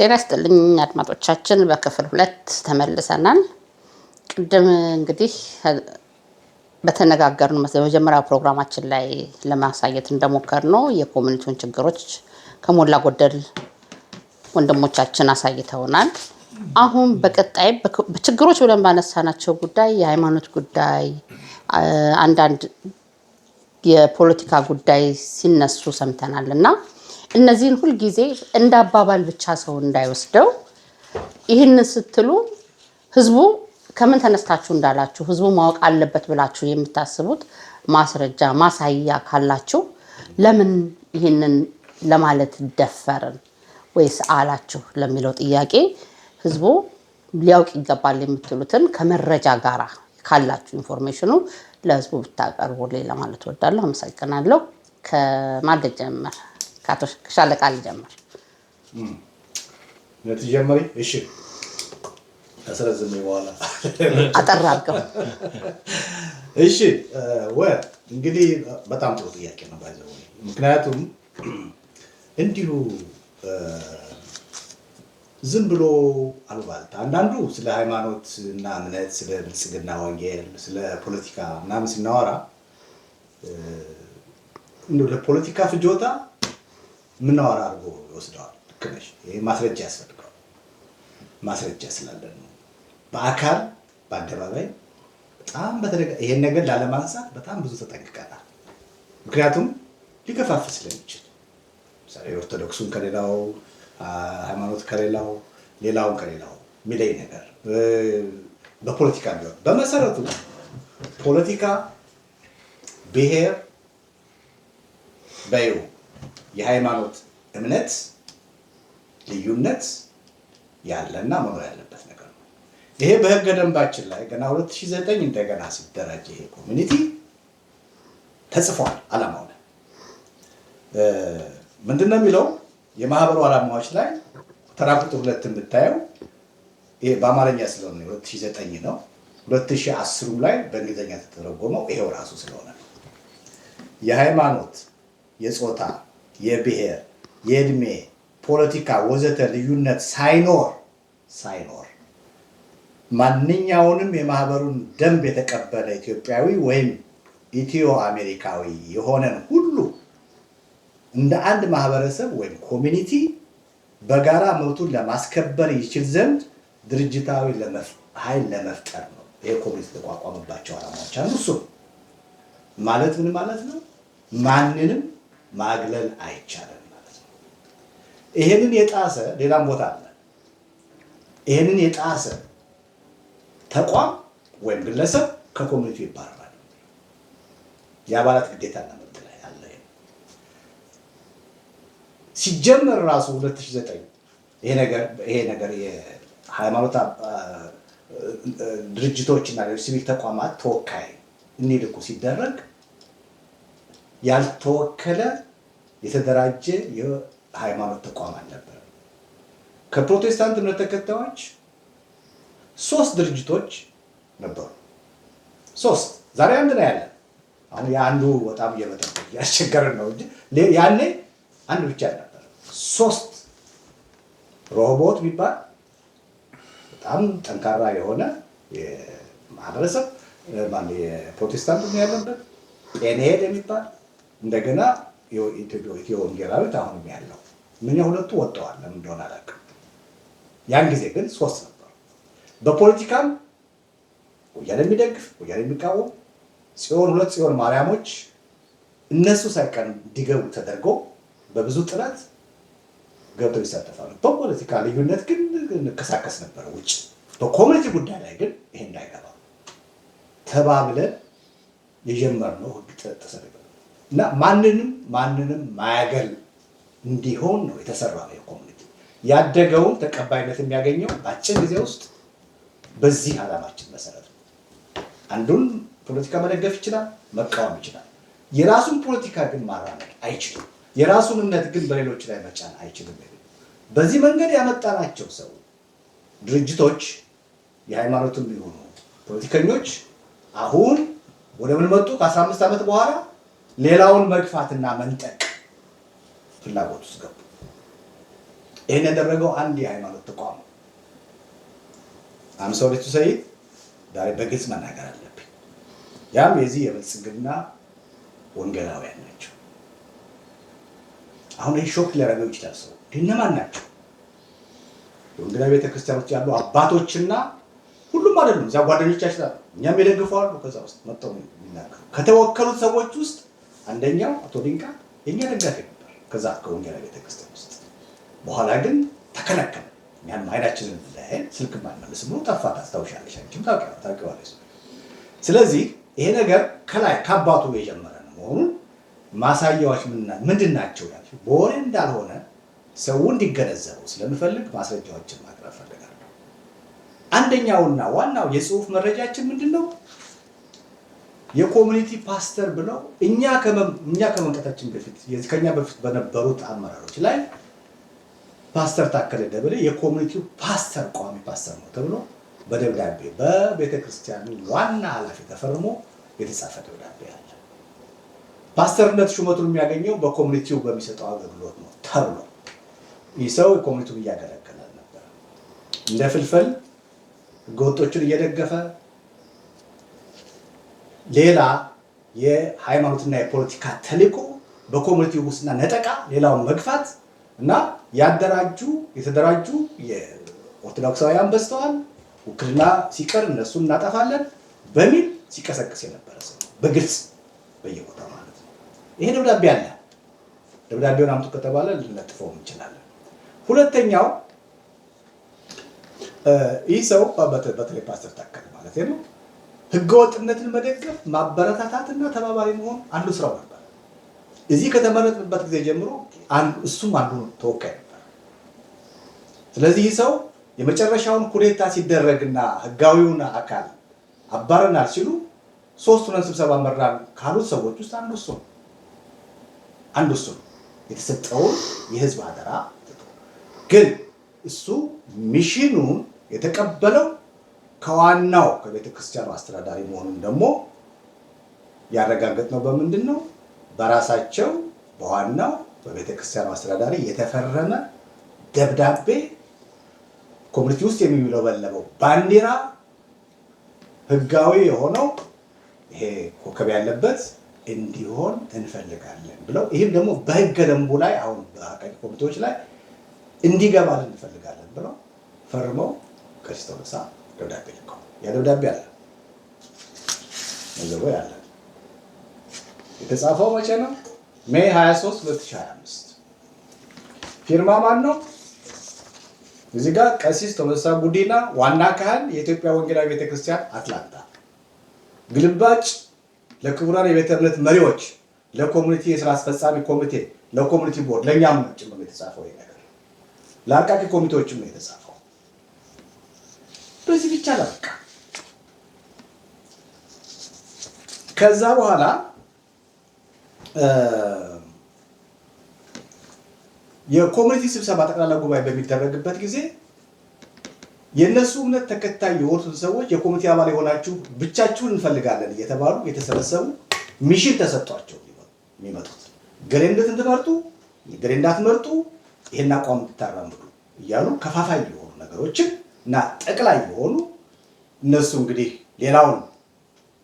ጤና ይስጥልኝ አድማጮቻችን፣ በክፍል 2 ተመልሰናል። ቅድም እንግዲህ በተነጋገርነው በመጀመሪያው ፕሮግራማችን ላይ ለማሳየት እንደሞከርነው የኮሚኒቲውን ችግሮች ከሞላ ጎደል ወንድሞቻችን አሳይተውናል። አሁን በቀጣይ በችግሮች ብለን ባነሳናቸው ጉዳይ የሃይማኖት ጉዳይ፣ አንዳንድ የፖለቲካ ጉዳይ ሲነሱ ሰምተናልና እነዚህን ሁሉ ጊዜ እንደ አባባል ብቻ ሰው እንዳይወስደው ይህንን ስትሉ ህዝቡ ከምን ተነስታችሁ እንዳላችሁ ህዝቡ ማወቅ አለበት ብላችሁ የምታስቡት ማስረጃ ማሳያ ካላችሁ ለምን ይህንን ለማለት ደፈርን ወይስ አላችሁ ለሚለው ጥያቄ ህዝቡ ሊያውቅ ይገባል የምትሉትን ከመረጃ ጋር ካላችሁ ኢንፎርሜሽኑ ለህዝቡ ብታቀርቡ ለማለት ወዳለሁ። አመሰግናለሁ። ከማን ልጀምር? ካቶ ሻለቃ ልጀምር። ለትጀምሪ? እሺ አስረዝም በኋላ አጠራርገው። እሺ እንግዲህ በጣም ጥሩ ጥያቄ ነው ባይዘው። ምክንያቱም እንዲሁ ዝም ብሎ አሉባልታ አንዳንዱ ስለ ሃይማኖት እና እምነት፣ ስለ ብልጽግና ወንጌል፣ ስለ ፖለቲካ ምናምን ሲናወራ እንደው ለፖለቲካ ፍጆታ ምናወራ አድርጎ ይወስደዋል። ልክ ነሽ። ይሄ ማስረጃ ያስፈልገዋል። ማስረጃ ስላለን ነው። በአካል በአደባባይ በጣም ይሄን ነገር ላለማንሳት በጣም ብዙ ተጠንቅቀናል። ምክንያቱም ሊከፋፍል ስለሚችል ምሳሌ ኦርቶዶክሱን ከሌላው ሃይማኖት ከሌላው ሌላውን ከሌላው ሚለይ ነገር በፖለቲካ ቢሆን በመሰረቱ ፖለቲካ ብሔር በዩ የሃይማኖት እምነት ልዩነት ያለና መኖር ያለበት ነገር ነው። ይሄ በህገ ደንባችን ላይ ገና 2009 እንደገና ሲደራጅ ይሄ ኮሚኒቲ ተጽፏል። ዓላማው ምንድነው የሚለው የማህበሩ ዓላማዎች ላይ ተራ ቁጥር 2 የምታየው ይሄ በአማርኛ ስለሆነ 2009 ነው። 2010 ላይ በእንግሊዝኛ ተተረጎመው ይሄው ራሱ ስለሆነ ነው። የሃይማኖት፣ የጾታ፣ የብሔር፣ የእድሜ፣ ፖለቲካ ወዘተ ልዩነት ሳይኖር ማንኛውንም የማህበሩን ደንብ የተቀበለ ኢትዮጵያዊ ወይም ኢትዮ አሜሪካዊ የሆነን ሁሉ እንደ አንድ ማህበረሰብ ወይም ኮሚኒቲ በጋራ መብቱን ለማስከበር ይችል ዘንድ ድርጅታዊ ኃይል ለመፍጠር ነው። ይሄ ኮሚኒቲ ተቋቋመባቸው ዓላማዎች አንዱ እሱ ማለት ምን ማለት ነው? ማንንም ማግለል አይቻልም ማለት ነው። ይሄንን የጣሰ ሌላም ቦታ አለ። ይሄንን የጣሰ ተቋም ወይም ግለሰብ ከኮሚኒቲው ይባረራል። የአባላት ግዴታ እና መብት ላይ አለ። ሲጀመር ራሱ 2009 ይሄ ነገር የሃይማኖት ድርጅቶችና ሲቪክ ተቋማት ተወካይ እንዲልኩ ሲደረግ ያልተወከለ የተደራጀ የሃይማኖት ተቋም አልነበረ። ከፕሮቴስታንት እምነት ተከታዮች 3 ድርጅቶች ነበሩ። 3 ዛሬ አንድ ነው ያለ። አሁን ያንዱ በጣም እየመጠቀ ያስቸገረን ነው እንጂ ያኔ አንድ ብቻ ነበር። 3 ሮሆቦት ቢባል በጣም ጠንካራ የሆነ የማህበረሰብ ማለት የፕሮቴስታንት ነው ያለበት፣ ጴኔሄድ የሚባል እንደገና ኢትዮ ወንጌላዊት አሁንም ያለው ምን ሁለቱ ወጥተዋል። ለምን እንደሆነ አላውቅም። ያን ጊዜ ግን 3 ነበሩ። በፖለቲካም ወያኔ የሚደግፍ ወያኔ የሚቃወም ሁለት ማርያሞች እነሱ ሳይቀር እንዲገቡ ተደርጎ በብዙ ጥረት ገብተው ይሳተፋሉ። በፖለቲካ ልዩነት ግን እንከሳከስ ነበር ውጭ። በኮሚኒቲ ጉዳይ ላይ ግን ይሄ እንዳይገባ ተባብለን የጀመርነው ህግ ተሰረቀ እና ማንንም ማያገል እንዲሆን ነው የተሰራው። የኮሚኒቲ ያደገውን ተቀባይነት የሚያገኘው በአጭር ጊዜ ውስጥ በዚህ ዓላማችን መሰረት ነው። አንዱን ፖለቲካ መደገፍ ይችላል፣ መቃወም ይችላል። የራሱን ፖለቲካ ግን ማራመድ አይችልም። የራሱን እምነት ግን በሌሎች ላይ መጫን አይችልም። በዚህ መንገድ ያመጣናቸው ሰው ድርጅቶች የሃይማኖትም ቢሆኑ ፖለቲከኞች አሁን ወደ ምን መጡ? ከ15 ዓመት በኋላ ሌላውን መግፋትና መንጠቅ ፍላጎት ውስጥ ገቡ። ይህን ያደረገው አንድ የሃይማኖት ተቋም ነው። አምሳውሌቱ ሰይድ ዛሬ በግልጽ መናገር አለብኝ። ያም የዚህ የብልጽግና ወንጌላውያን ናቸው። አሁን ይህ ሾክ ሊያደርገው ይችላል ሰው እነማን ናቸው? የወንጌላዊ ቤተክርስቲያኖች ያሉ አባቶችና ሁሉም አይደሉም። እዚያ ጓደኞቻችን አሉ፣ እኛም የደግፈዋሉ። ከዛ ውስጥ መጥተው የሚናገሩ ከተወከሉት ሰዎች ውስጥ አንደኛው አቶ ዲንቃ የኛ ደጋፊ ነበር ከዛ ከወንጌላዊ ቤተክርስቲያን ውስጥ። በኋላ ግን ተከለከለ። እኛም አይናችንን ላይ ስልክ ማንመልስ ብሎ ጠፋ። ታስታውሻለሽ? አንቺም ታውቂዋለሽ። ስለዚህ ይሄ ነገር ከላይ ከአባቱ የጀመረ ነው መሆኑን ማሳያዎች ምንድን ናቸው ያልሽው በወሬ እንዳልሆነ ሰው እንዲገነዘበው ስለምፈልግ ማስረጃዎችን ማቅረብ ፈልጋለሁ። አንደኛውና ዋናው የጽሁፍ መረጃችን ምንድነው? የኮሚኒቲ ፓስተር ብለው እኛ ከመንቀታችን በፊት ከኛ በፊት በነበሩት አመራሮች ላይ ፓስተር ታከለ ደበሌ የኮሚኒቲው ፓስተር ቋሚ ፓስተር ነው ተብሎ በደብዳቤ በቤተክርስቲያኑ ዋና ኃላፊ ተፈርሞ የተጻፈ ደብዳቤ አለ። ፓስተርነት ሹመቱን የሚያገኘው በኮሚኒቲው በሚሰጠው አገልግሎት ነው ተብሎ ይህ ሰው የኮሚኒቲውን እያገለገለ ነበር። እንደ ፍልፈል ህገወጦችን እየደገፈ ሌላ የሃይማኖትና የፖለቲካ ተልዕኮ በኮሚኒቲው ውስጥና ነጠቃ ሌላውን መግፋት እና የተደራጁ የኦርቶዶክሳውያን በዝተዋል፣ ውክልና ሲቀር እነሱን እናጠፋለን በሚል ሲቀሰቅስ የነበረ ሰው በግልጽ በየቦታው ማለት ነው። ይሄ ደብዳቤ አለ። ደብዳቤውን አምጡ ከተባለ ልንለጥፈው እንችላለን። ሁለተኛው ይህ ሰው በተለይ ፓስተር ታከለ ማለት ነው ህገወጥነትን መደገፍ ማበረታታትና ተባባሪ መሆን አንዱ ስራው ነበር። እዚህ ከተመረጥንበት ጊዜ ጀምሮ እሱም አንዱ ተወካይ ነበር። ስለዚህ ይህ ሰው የመጨረሻውን ኩዴታ ሲደረግና ህጋዊውን አካል አባረናል ሲሉ ሶስቱን ስብሰባ መራን ካሉት ሰዎች ውስጥ አንዱ እሱ ነው። የተሰጠውን የህዝብ አደራ ግን እሱ ሚሽኑን የተቀበለው ከዋናው ከቤተክርስቲያኑ አስተዳዳሪ መሆኑን ደግሞ ያረጋገጥነው በምንድን ነው? በራሳቸው በዋናው በቤተክርስቲያኑ አስተዳዳሪ የተፈረመ ደብዳቤ ኮሚኒቲ ውስጥ የሚውለበለበው ባንዲራ ህጋዊ የሆነው ይሄ ኮከብ ያለበት እንዲሆን እንፈልጋለን ብለው ይህም ደግሞ በህገ ደንቡ ላይ አሁን በአቃቂ ኮሚቴዎች ላይ እንዲገባልን እንፈልጋለን ብለው ፈርመው ቀሲስ ቶሎሳ ደብዳቤ ልከው ያ ደብዳቤ አለ መዘው ያለ የተጻፈው መቼ ነው? ሜይ 23 2025 ፊርማ ማን ነው? እዚህ ጋር ቀሲስ ቶሎሳ ጉዲና ዋና ካህን የኢትዮጵያ ወንጌላዊ ቤተክርስቲያን አትላንታ። ግልባጭ ለክቡራን የቤተ እምነት መሪዎች፣ ለኮሚኒቲ የሥራ አስፈጻሚ ኮሚቴ፣ ለኮሚኒቲ ቦርድ፣ ለኛም ጭምር የተጻፈው ይሄ ነገር ለአቃቂ ኮሚቴዎችም ነው የተጻፈው። በዚህ ብቻ አላበቃ። ከዛ በኋላ የኮሚኒቲ ስብሰባ ጠቅላላ ጉባኤ በሚደረግበት ጊዜ የነሱ እምነት ተከታይ የሆኑት ሰዎች የኮሚቴ አባል የሆናችሁ ብቻችሁን እንፈልጋለን እየተባሉ የተሰበሰቡ ሚሽን ተሰጥቷቸው የሚመጡት ገሌ እንድትመርጡ ገሌ እንዳትመርጡ ይሄን አቋም እንድታራምዱ እያሉ ከፋፋይ የሆኑ ነገሮችን እና ጠቅላይ የሆኑ እነሱ እንግዲህ ሌላውን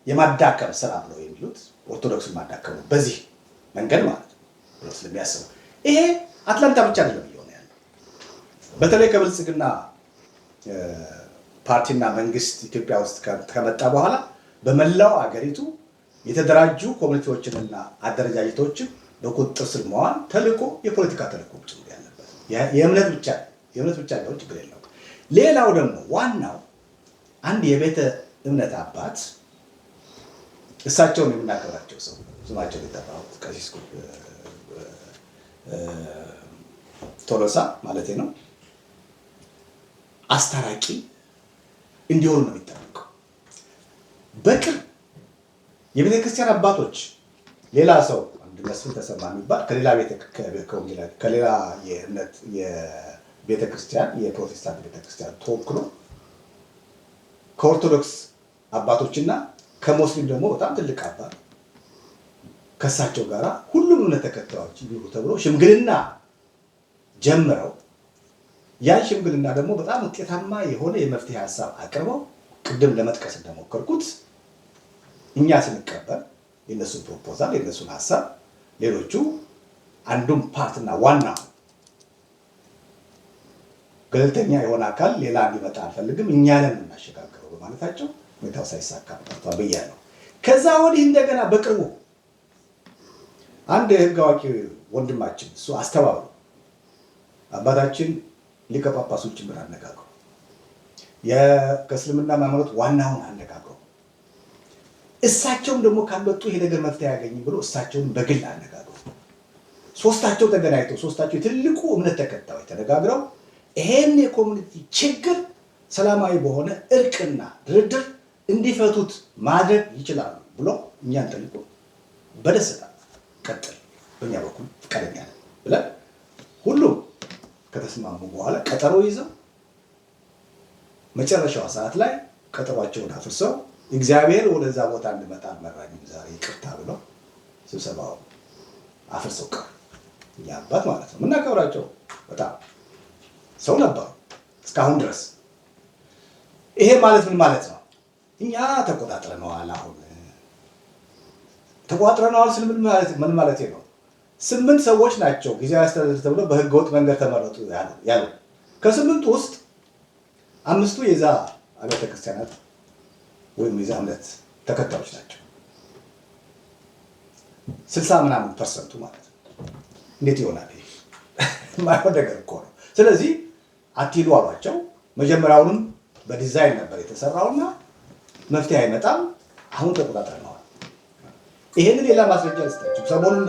የማዳከም ስራ ብለው የሚሉት ኦርቶዶክስን ማዳከም በዚህ መንገድ ማለት ነው ስለሚያስቡ ይሄ አትላንታ ብቻ አይደለም እየሆነ ያለው። በተለይ ከብልጽግና ፓርቲና መንግስት ኢትዮጵያ ውስጥ ከመጣ በኋላ በመላው አገሪቱ የተደራጁ ኮሚኒቲዎችንና አደረጃጀቶችን በቁጥጥር ስር መዋል ተልዕኮ የፖለቲካ ተልዕኮ ጭምር ያለበት የእምነት ብቻ ነው፣ ችግር የለውም። ሌላው ደግሞ ዋናው አንድ የቤተ እምነት አባት እሳቸውን የምናከብራቸው ሰው ስማቸው የተጠራሁት ቀሲስ ቶሎሳ ማለት ነው አስታራቂ እንዲሆኑ ነው የሚጠበቀው። በቅርብ የቤተክርስቲያን አባቶች ሌላ ሰው አንድ መስፍን ተሰማ የሚባል ከሌላ የእምነት የቤተክርስቲያን የፕሮቴስታንት ቤተክርስቲያን ተወክሎ ከኦርቶዶክስ አባቶችና ከሙስሊም ደግሞ በጣም ትልቅ አባት ከሳቸው ጋራ ሁሉም እምነት ተከታዮች ይሁኑ ተብሎ ሽምግልና ጀምረው ያን ሽምግልና ደግሞ በጣም ውጤታማ የሆነ የመፍትሄ ሀሳብ አቅርበው ቅድም ለመጥቀስ እንደሞከርኩት እኛ ስንቀበል የነሱን ፕሮፖዛል የነሱን ሀሳብ ሌሎቹ አንዱን ፓርትና ዋና ገለልተኛ የሆነ አካል ሌላ እንዲመጣ አልፈልግም እኛ ነን የምናሸጋግረው በማለታቸው ሁኔታው ሳይሳካ ቀርቷል ብያለሁ። ከዛ ወዲህ እንደገና በቅርቡ አንድ የህግ አዋቂ ወንድማችን እሱ አስተባብሮ አባታችን ሊቀ ጳጳሱን ጭምር አነጋግሮ ከእስልምና ሃይማኖት ዋናውን አነጋግሮ እሳቸውም ደግሞ ካልመጡ ይሄ ነገር መፍትሄ ያገኝም ብሎ እሳቸውን በግል አነጋግሮ ሶስታቸው ተገናኝተው ሶስታቸው የትልቁ እምነት ተከታዮች ተነጋግረው ይሄን የኮሚኒቲ ችግር ሰላማዊ በሆነ እርቅና ድርድር እንዲፈቱት ማድረግ ይችላሉ ብሎ እኛን ጠይቆ በደስታ ቀጥል በእኛ በኩል ፈቃደኛ ነን ብለን ሁሉም ከተስማሙ በኋላ ቀጠሮ ይዘው መጨረሻው ሰዓት ላይ ቀጠሯቸውን አፍርሰው እግዚአብሔር ወደዛ ቦታ እንድመጣ አልመራኝም ዛሬ ይቅርታ ብለው ስብሰባው አፍርሰው ቀሩ። እኛ አባት ማለት ነው የምናከብራቸው በጣም ሰው ነበሩ እስካሁን ድረስ። ይሄ ማለት ምን ማለት ነው? እኛ ተቆጣጥረነዋል። አሁን ተቆጣጥረነዋል ስል ምን ማለት ነው? 8 ሰዎች ናቸው ጊዜያዊ አስተዳደር ተብለው በህገወጥ መንገድ ተመረጡ ያሉ። ከ8 ውስጥ 5ቱ የዛ አብያተ ክርስቲያናት ወይም የዛ እምነት ተከታዮች ናቸው። 60% ማለት ነው። እንዴት ይሆናል? ማይሆን ነገር እኮ ነው። ስለዚህ አትሂዱ አሏቸው። መጀመሪያውንም በዲዛይን ነበር የተሰራውና መፍትሄ አይመጣም። አሁን ተቆጣጥረነዋል። ይሄንን ሌላ ማስረጃ ልስጣችሁ። ሰሞኑን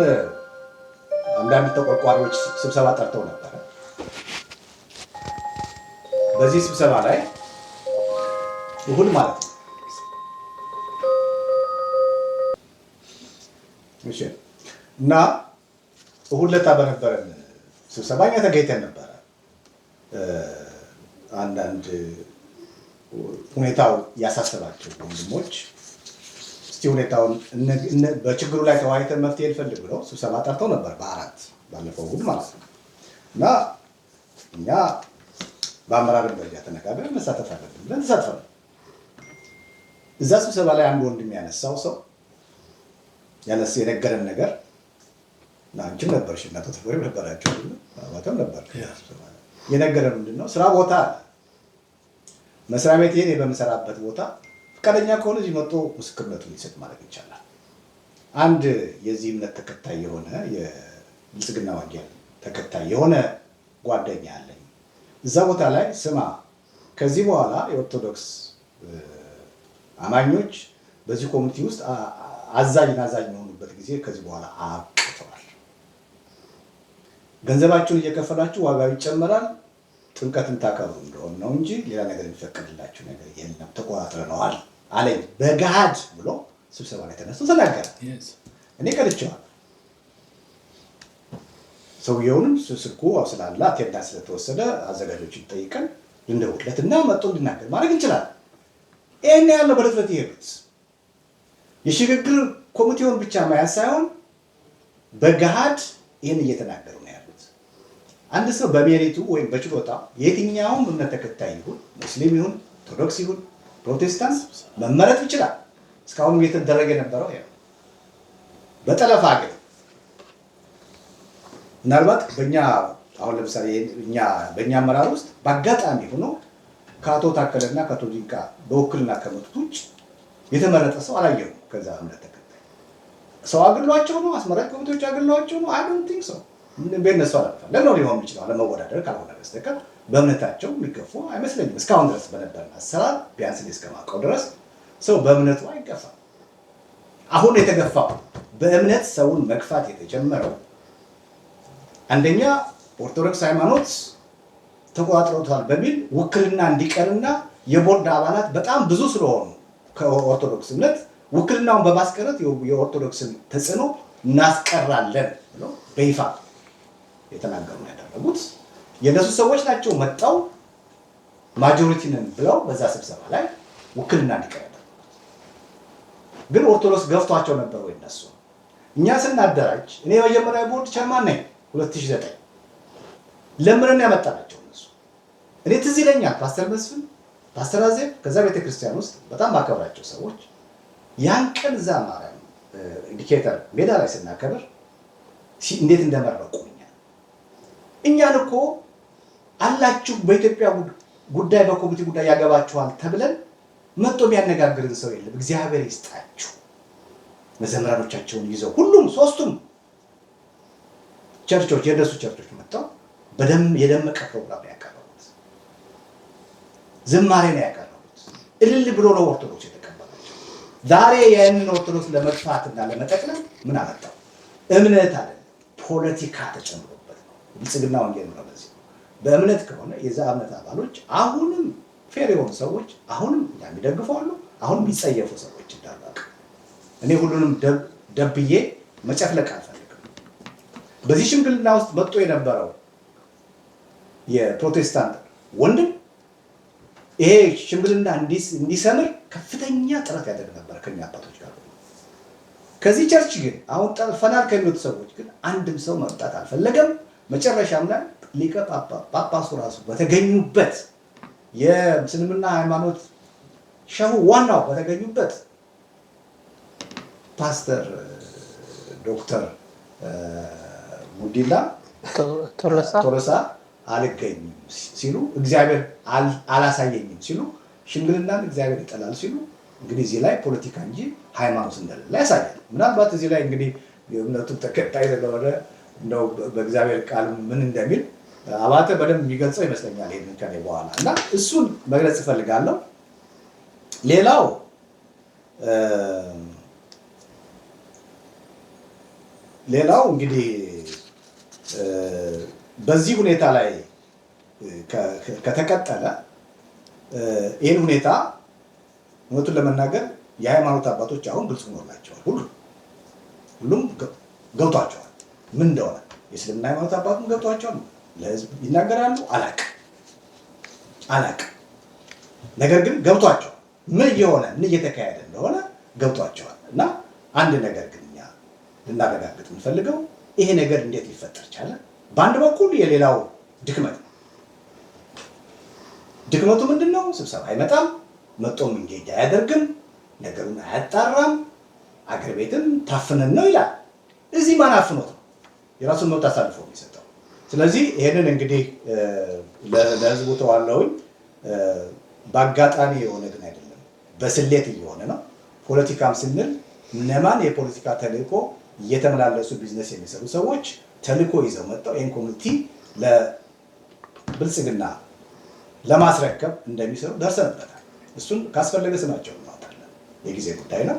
አንዳንድ ተቆርቋሪዎች ስብሰባ ጠርተው ነበር። በዚህ ስብሰባ ላይ እሁድ ማለት ነው እሺ፣ እና እሁድ ለታ በነበረን ስብሰባ እኛ ተገኝተን ነበረ። አንዳንድ ሁኔታው ያሳሰባቸው ወንድሞች እስቲ ሁኔታውን በችግሩ ላይ ተወያይተን መፍትሄ እንፈልግ ብለው ስብሰባ ጠርተው ነበር በ4 ባለፈው እሁድ ማለት ነው። እና እኛ በአመራር ደረጃ ተነጋግረን መሳተፍ አለብን ብለን ተሳትፈን እዛ ስብሰባ ላይ አንድ ወንድም ያነሳው ሰው የነገረን ነገር እና አንቺም ነበርሽ እና ተፈሪ ነበራችሁ አባተም ነበር የነገረን ምንድነው ስራ ቦታ መስሪያ ቤት ይሄን በመሰራበት ቦታ ፈቃደኛ ከሆነ እዚህ መጥቶ ምስክርነቱን ይሰጥ ማለት ይቻላል። አንድ የዚህ እምነት ተከታይ የሆነ የብልጽግና ወንጌል ተከታይ የሆነ ጓደኛ አለኝ። እዛ ቦታ ላይ ስማ ከዚህ በኋላ የኦርቶዶክስ አማኞች በዚህ ኮሚኒቲ ውስጥ አዛዥና አዛዥ የሚሆኑበት ጊዜ ከዚህ በኋላ አብቅቷል። ገንዘባችሁን እየከፈላችሁ ዋጋው ይጨመራል፣ ጥምቀትን ታከብሩ እንደሆነ ነው እንጂ ሌላ ነገር የሚፈቀድላችሁ ነገር የለም፣ ተቆጣጥረነዋል አለኝ በገሃድ ብሎ ስብሰባ ላይ ተነስቶ ተናገረ። እኔ ቀልቼዋለሁ። ሰውየውንም ስልኩ ስላለ አቴንዳንስ ስለተወሰደ አዘጋጆችን ጠይቀን ልንደውልለትና መጥቶ እንዲናገር ማድረግ እንችላለን። ይሄን ያለው በድፍረት ይሄዱት የሽግግር ኮሚቴውን ብቻ ማያዝ ሳይሆን በገሃድ ይሄን እየተናገሩ ነው ያሉት። አንድ ሰው በሜሪቱ ወይም በችሎታ የትኛውም እምነት ተከታይ ይሁን ሙስሊም ይሁን ኦርቶዶክስ ይሁን ፕሮቴስታንት መመረጥ ይችላል። እስካሁን እየተደረገ የነበረው ያው በጠለፋ ግን ምናልባት በእኛ አሁን ለምሳሌ በእኛ አመራር ውስጥ በአጋጣሚ ሆኖ ከአቶ ታከለና ከአቶ ዲንቃ በውክልና ከመጡት ውጭ የተመረጠ ሰው አላየሁም። ከዛ እምነት ተከታይ ሰው አግሏቸው ነው አስመራጭ ኮሚቴዎች አግሏቸው ነው። አይ ዶንት ቲንክ ሶ። በእነሱ አላልፋል። ለምን ሊሆን ይችላል? ለመወዳደር ካልሆነ በስተቀር በእምነታቸው የሚገፉ አይመስለኝም። እስካሁን ድረስ በነበረን አሰራር ቢያንስ እስከማውቀው ድረስ ሰው በእምነቱ አይገፋም። አሁን የተገፋው በእምነት ሰውን መግፋት የተጀመረው አንደኛ ኦርቶዶክስ ሃይማኖት ተቆጣጥረውታል በሚል ውክልና እንዲቀርና የቦርድ አባላት በጣም ብዙ ስለሆኑ ከኦርቶዶክስ እምነት ውክልናውን በማስቀረት የኦርቶዶክስን ተጽዕኖ እናስቀራለን ብለው በይፋ የተናገሩ ያደረጉት የነሱ ሰዎች ናቸው። መጣው ማጆሪቲ ነን ብለው በዛ ስብሰባ ላይ ውክልና እንዲቀር ግን ኦርቶዶክስ ገፍቷቸው ነበር ወይ እነሱ? እኛ ስናደራጅ እኔ መጀመሪያ ቦርድ ቸርማን ነኝ 2009 ለምንን ያመጣናቸው እነሱ እኔ ትዝ ይለኛል ፓስተር መስፍን፣ ፓስተር አዜብ ከዛ ቤተክርስቲያን ውስጥ በጣም ባከብራቸው ሰዎች ያን ቀን እዛ ማርያም ኢንዲኬተር ሜዳ ላይ ስናከብር እንዴት እንደመረቁ እኛን እኮ አላችሁ በኢትዮጵያ ጉዳይ በኮሚቴ ጉዳይ ያገባችኋል ተብለን መጥቶ የሚያነጋግርን ሰው የለም። እግዚአብሔር ይስጣችሁ። መዘምራኖቻቸውን ይዘው ሁሉም ሶስቱም ቸርቾች የነሱ ቸርቾች መጥተው የደመቀ ፕሮግራም ያቀረቡት፣ ዝማሬ ነው ያቀረቡት። እልል ብሎ ነው ኦርቶዶክስ የተቀበላቸው። ዛሬ ያንን ኦርቶዶክስ ለመጥፋትና ለመጠቅለል ምን አመጣው? እምነት አለ ፖለቲካ ተጨምሮበት ነው። ብልጽግና ወንጌል ነው። በዚህ በእምነት ከሆነ የዛ እምነት አባሎች አሁንም ፌር የሆኑ ሰዎች አሁንም የሚደግፉ አሉ፣ አሁንም የሚጸየፉ ሰዎች እንዳሉ እኔ ሁሉንም ደብዬ መጨፍለቅ አልፈልግም። በዚህ ሽምግልና ውስጥ መጥቶ የነበረው የፕሮቴስታንት ወንድም ይሄ ሽምግልና እንዲሰምር ከፍተኛ ጥረት ያደርግ ነበር ከኛ አባቶች ጋር። ከዚህ ቸርች ግን አሁን ጠልፈናል ከሚሉት ሰዎች ግን አንድም ሰው መምጣት አልፈለገም። መጨረሻም ላይ ሊቀ ጳጳሱ ራሱ በተገኙበት የእስልምና ሃይማኖት ሸሁ ዋናው በተገኙበት ፓስተር ዶክተር ሙዲላ ቶሎሳ አልገኝም ሲሉ እግዚአብሔር አላሳየኝም ሲሉ ሽምግልናን እግዚአብሔር ይጠላል ሲሉ እንግዲህ እዚህ ላይ ፖለቲካ እንጂ ሃይማኖት እንደሌለ ያሳያል። ምናልባት እዚህ ላይ እንግዲህ የእምነቱ ተከታይ ስለሆነ እንደው በእግዚአብሔር ቃል ምን እንደሚል አባተ በደንብ የሚገልጸው ይመስለኛል ይሄንን ከኔ በኋላ እና እሱን መግለጽ እፈልጋለሁ። ሌላው እንግዲህ በዚህ ሁኔታ ላይ ከተቀጠለ ይህን ሁኔታ እውነቱን ለመናገር የሃይማኖት አባቶች አሁን ግልጽ ሆኖላቸዋል። ሁሉም ገብቷቸዋል ምን እንደሆነ። የእስልምና ሃይማኖት አባቱም ገብቷቸዋል፣ ለህዝብ ይናገራሉ። አላቅ ነገር ግን ገብቷቸዋል ምን እየሆነ ምን እየተካሄደ እንደሆነ ገብቷቸዋል። እና አንድ ነገር ግን እኛ ልናረጋግጥ የምንፈልገው ይሄ ነገር እንዴት ሊፈጠር ቻለ? በአንድ በኩል የሌላው ድክመት ነው። ድክመቱ ምንድን ነው? ስብሰባ አይመጣም፣ መጦም እንጌጅ አያደርግም፣ ነገሩን አያጣራም፣ አገር ቤትም ታፍነን ነው ይላል። እዚህ ማን አፍኖት ነው የራሱን መብት አሳልፎ የሚሰጠው? ስለዚህ ይሄንን እንግዲህ ለህዝቡ ተዋለሁኝ። በአጋጣሚ የሆነ ግን አይደለም፣ በስሌት እየሆነ ነው። ፖለቲካም ስንል እነማን የፖለቲካ ተልእኮ እየተመላለሱ ቢዝነስ የሚሰሩ ሰዎች ተልእኮ ይዘው መጥተው ይህን ኮሚኒቲ ለብልጽግና ለማስረከብ እንደሚሰሩ ደርሰንበታል። እሱን ካስፈለገ ስማቸው እናወጣለን፣ የጊዜ ጉዳይ ነው።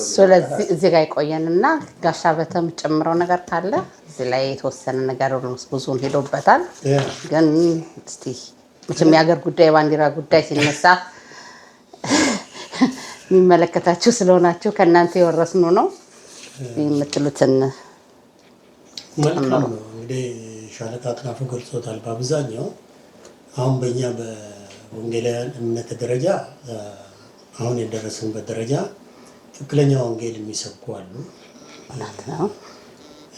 ስለዚህ እዚህ ጋር ይቆየንና ጋሻ በተም ጨምረው ነገር ካለ እዚህ ላይ የተወሰነ ነገር ብዙውን ሄዶበታል። ግን እስቲ መቼም የሀገር ጉዳይ የባንዲራ ጉዳይ ሲነሳ የሚመለከታችሁ ስለሆናችሁ ከእናንተ የወረስነው ነው የምትሉትን መልካም ነው። እንግዲህ ሻለቃ አጥናፉ ገልጾታል በአብዛኛው። አሁን በእኛ በወንጌላውያን እምነት ደረጃ አሁን የደረስንበት ደረጃ ትክክለኛ ወንጌል የሚሰብኩ አሉ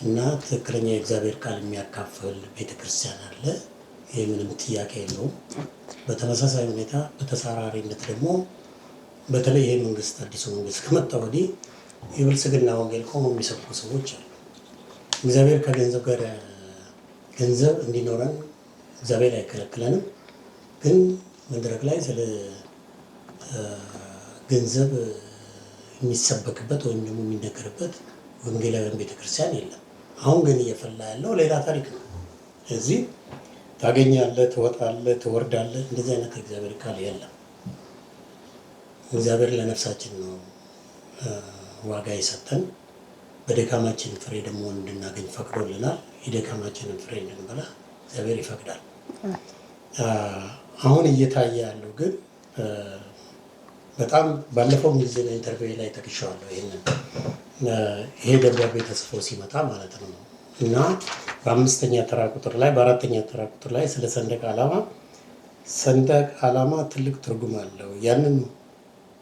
እና ትክክለኛ የእግዚአብሔር ቃል የሚያካፍል ቤተክርስቲያን አለ። ይህ ምንም ጥያቄ የለውም። በተመሳሳይ ሁኔታ በተጻራሪነት ደግሞ በተለይ ይህ መንግስት አዲሱ መንግስት ከመጣ ወዲህ የብልጽግና ወንጌል ቆሞ የሚሰብኩ ሰዎች አሉ። እግዚአብሔር ከገንዘብ ጋር ገንዘብ እንዲኖረን እግዚአብሔር አይከለክለንም። ግን መድረክ ላይ ስለ ገንዘብ የሚሰበክበት ወይም ደግሞ የሚነገርበት ወንጌላውያን ቤተክርስቲያን የለም። አሁን ግን እየፈላ ያለው ሌላ ታሪክ ነው። እዚህ ታገኛለህ፣ ትወጣለህ፣ ትወርዳለህ። እንደዚህ አይነት እግዚአብሔር ቃል የለም። እግዚአብሔር ለነፍሳችን ነው ዋጋ የሰጠን። በደካማችን ፍሬ ደግሞ እንድናገኝ ፈቅዶልናል። የደካማችንን ፍሬ እንድንበላ እግዚአብሔር ይፈቅዳል። አሁን እየታየ ያለው ግን በጣም ባለፈው ጊዜ ኢንተርቪው ላይ ጠቅሼዋለሁ። ይሄ ደብዳቤ ተጽፎ ሲመጣ ማለት ነው እና በአምስተኛ ተራ ቁጥር ላይ በአራተኛ ተራ ቁጥር ላይ ስለ ሰንደቅ ዓላማ ትልቅ ትርጉም አለው።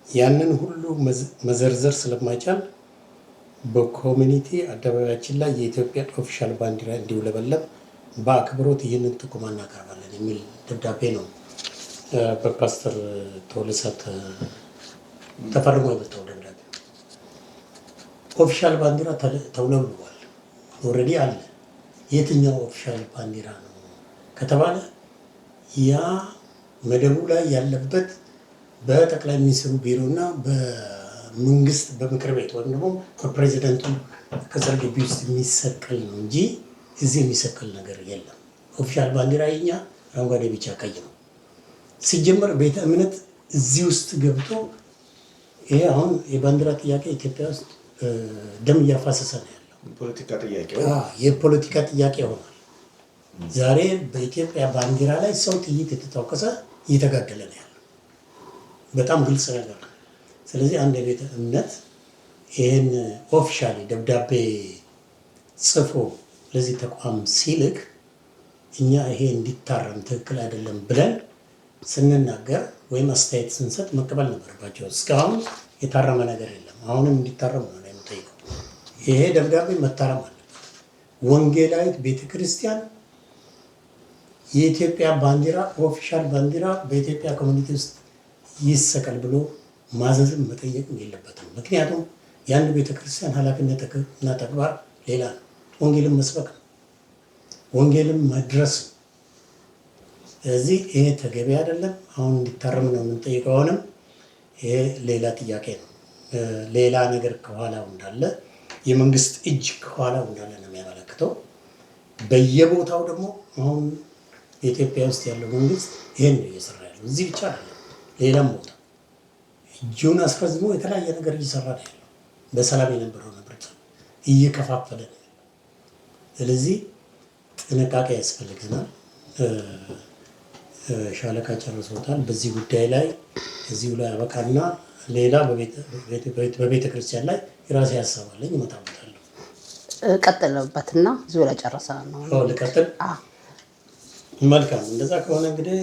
ያንን ሁሉ መዘርዘር ስለማይቻል በኮሚኒቲ አደባባያችን ላይ የኢትዮጵያ ኦፊሻል ባንዲራ እንዲውለበለብ በአክብሮት ይህንን ጥቆማ እናቀርባለን የሚል ደብዳቤ ነው በፓስተር ቶሎሳ ተፈርሞ የመጣው ደብዳቤ። ኦፊሻል ባንዲራ ተውለብልቧል። ኦልሬዲ አለ። የትኛው ኦፊሻል ባንዲራ ነው ከተባለ ያ መደቡ ላይ ያለበት በጠቅላይ ሚኒስትሩ ቢሮና በመንግስት በምክር ቤት ወይም ደግሞ ከፕሬዚደንቱ ከስር ግቢ ውስጥ የሚሰቀል ነው እንጂ እዚህ የሚሰቀል ነገር የለም። ኦፊሻል ባንዲራ የኛ አረንጓዴ፣ ቢጫ፣ ቀይ ነው። ሲጀመር ቤተ እምነት እዚህ ውስጥ ገብቶ ይሄ አሁን የባንዲራ ጥያቄ ኢትዮጵያ ውስጥ ደም እያፋሰሰ ነው ያለው። የፖለቲካ ጥያቄ ሆኗል። ዛሬ በኢትዮጵያ ባንዲራ ላይ ሰው ጥይት የተተኮሰ እየተጋደለ ነው ያለው። በጣም ግልጽ ነገር ነው። ስለዚህ አንድ የቤተ እምነት ይህን ኦፊሻሊ ደብዳቤ ጽፎ ለዚህ ተቋም ሲልክ እኛ ይሄ እንዲታረም ትክክል አይደለም ብለን ስንናገር ወይም አስተያየት ስንሰጥ መቀበል ነበረባቸው። እስካሁን የታረመ ነገር የለም። አሁንም እንዲታረም ነው የምጠይቀው። ይሄ ደብዳቤ መታረም አለበት። ወንጌላዊት ቤተክርስቲያን የኢትዮጵያ ባንዲራ ኦፊሻል ባንዲራ በኢትዮጵያ ኮሚኒቲ ውስጥ ይሰቀል ብሎ ማዘዝም መጠየቅም የለበትም። ምክንያቱም የአንድ ቤተክርስቲያን ኃላፊነትና ተግባር ሌላ ነው። ወንጌልን መስበክ ነው፣ ወንጌልን መድረስ ነው። ስለዚህ ይሄ ተገቢ አይደለም። አሁን እንዲታረም ነው የምንጠይቀው። አሁንም ይሄ ሌላ ጥያቄ ነው። ሌላ ነገር ከኋላው እንዳለ፣ የመንግስት እጅ ከኋላው እንዳለ ነው የሚያመለክተው። በየቦታው ደግሞ አሁን የኢትዮጵያ ውስጥ ያለው መንግስት ይሄን ነው እየሰራ ያለው። እዚህ ብቻ አይደለም፣ ሌላም ቦታ እጁን አስረዝሞ የተለያየ ነገር እየሰራ ነው ያለው። በሰላም የነበረው ነበር እየከፋፈለ ነው። ስለዚህ ጥንቃቄ ያስፈልገናል። ሻለቃ ጨርሶታል። በዚህ ጉዳይ ላይ እዚሁ ላይ አበቃና ሌላ በቤተ ክርስቲያን ላይ የራሴ ሀሳብ አለኝ፣ እመጣበታለሁ። ቀጥልበትና እዚሁ ላይ ጨረሰ ነው ልቀጥል። መልካም። እንደዛ ከሆነ እንግዲህ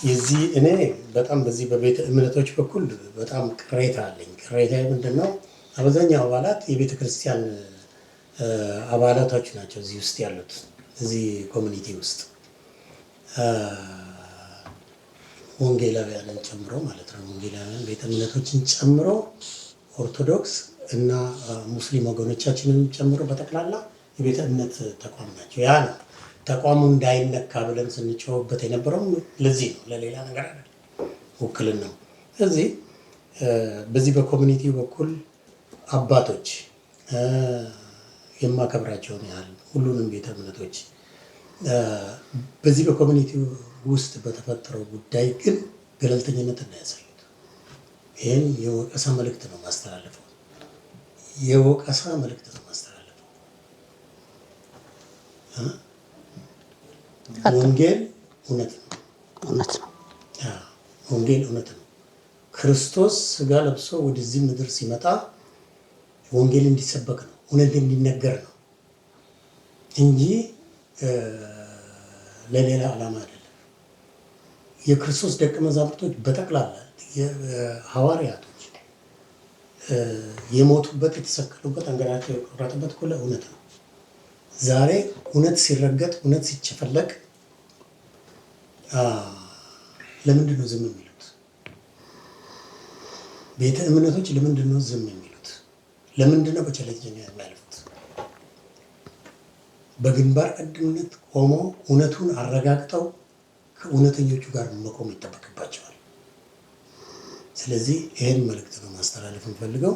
የዚህ እኔ በጣም በዚህ በቤተ እምነቶች በኩል በጣም ቅሬታ አለኝ። ቅሬታ ምንድን ነው? አብዛኛው አባላት የቤተ ክርስቲያን አባላቶች ናቸው እዚህ ውስጥ ያሉት፣ እዚህ ኮሚኒቲ ውስጥ ወንጌላውያንን ጨምሮ ማለት ነው። ወንጌላውያን ቤተ እምነቶችን ጨምሮ ኦርቶዶክስ እና ሙስሊም ወገኖቻችንን ጨምሮ በጠቅላላ የቤተ እምነት ተቋም ናቸው። ያ ነው ተቋሙ እንዳይነካ ብለን ስንጮህበት የነበረው ለዚህ ነው፣ ለሌላ ነገር አይደለም። ውክልና ነው። ስለዚህ በዚህ በኮሚኒቲ በኩል አባቶች የማከብራቸውን ያህል ሁሉንም ቤተ እምነቶች በዚህ በኮሚኒቲ ውስጥ በተፈጠረው ጉዳይ ግን ገለልተኝነት እንዳያሳዩት፣ ይህን የወቀሳ መልእክት ነው ማስተላለፈው። የወቀሳ መልእክት ነው ማስተላለፈው። ወንጌል እውነት ነው። ወንጌል እውነት ነው። ክርስቶስ ስጋ ለብሶ ወደዚህ ምድር ሲመጣ ወንጌል እንዲሰበክ ነው፣ እውነት እንዲነገር ነው እንጂ ለሌላ ዓላማ አይደለም። የክርስቶስ ደቀ መዛሙርቶች በጠቅላላ ሐዋርያቶች የሞቱበት የተሰቀሉበት፣ አንገታቸው የቆረጡበት እኮ እውነት ነው። ዛሬ እውነት ሲረገጥ፣ እውነት ሲጨፈለቅ ለምንድን ነው ዝም የሚሉት? ቤተ እምነቶች ለምንድን ነው ዝም የሚሉት? ለምንድን ነው በቸልተኝነት የሚያልፉት? በግንባር ቀደምትነት ቆመው እውነቱን አረጋግጠው ከእውነተኞቹ ጋር መቆም ይጠበቅባቸዋል። ስለዚህ ይህን መልእክት ነው ማስተላለፍ እንፈልገው።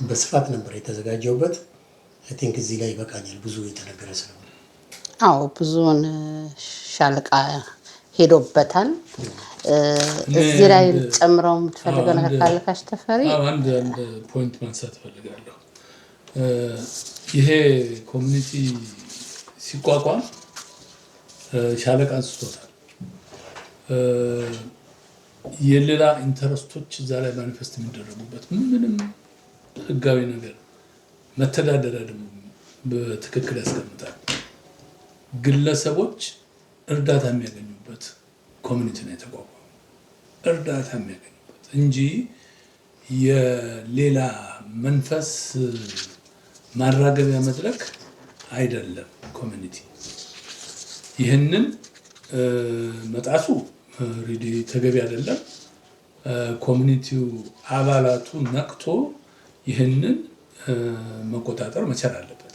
በስፋት ነበር የተዘጋጀውበት። አይ ቲንክ እዚህ ላይ ይበቃኛል፣ ብዙ የተነገረ ስለሆነ። አዎ ብዙውን ሻለቃ ሄዶበታል። እዚህ ላይ ጨምረው የምትፈልገው ነገር ካለ ካሽ ተፈሪ? አንድ ፖይንት ማንሳት ፈልጋለሁ። ይሄ ኮሚኒቲ ሲቋቋም ሻለቃ አንስቶታል። የሌላ ኢንተረስቶች እዛ ላይ ማኒፌስት የሚደረጉበት ምንም ህጋዊ ነገር መተዳደሪያ ደግሞ በትክክል ያስቀምጣል። ግለሰቦች እርዳታ የሚያገኙበት ኮሚኒቲ ነው የተቋቋመው። እርዳታ የሚያገኙበት እንጂ የሌላ መንፈስ ማራገቢያ መድረክ አይደለም። ኮሚኒቲ ይህንን መጣሱ ሪዲ ተገቢ አይደለም። ኮሚኒቲው አባላቱ ነቅቶ ይህንን መቆጣጠር መቻል አለበት።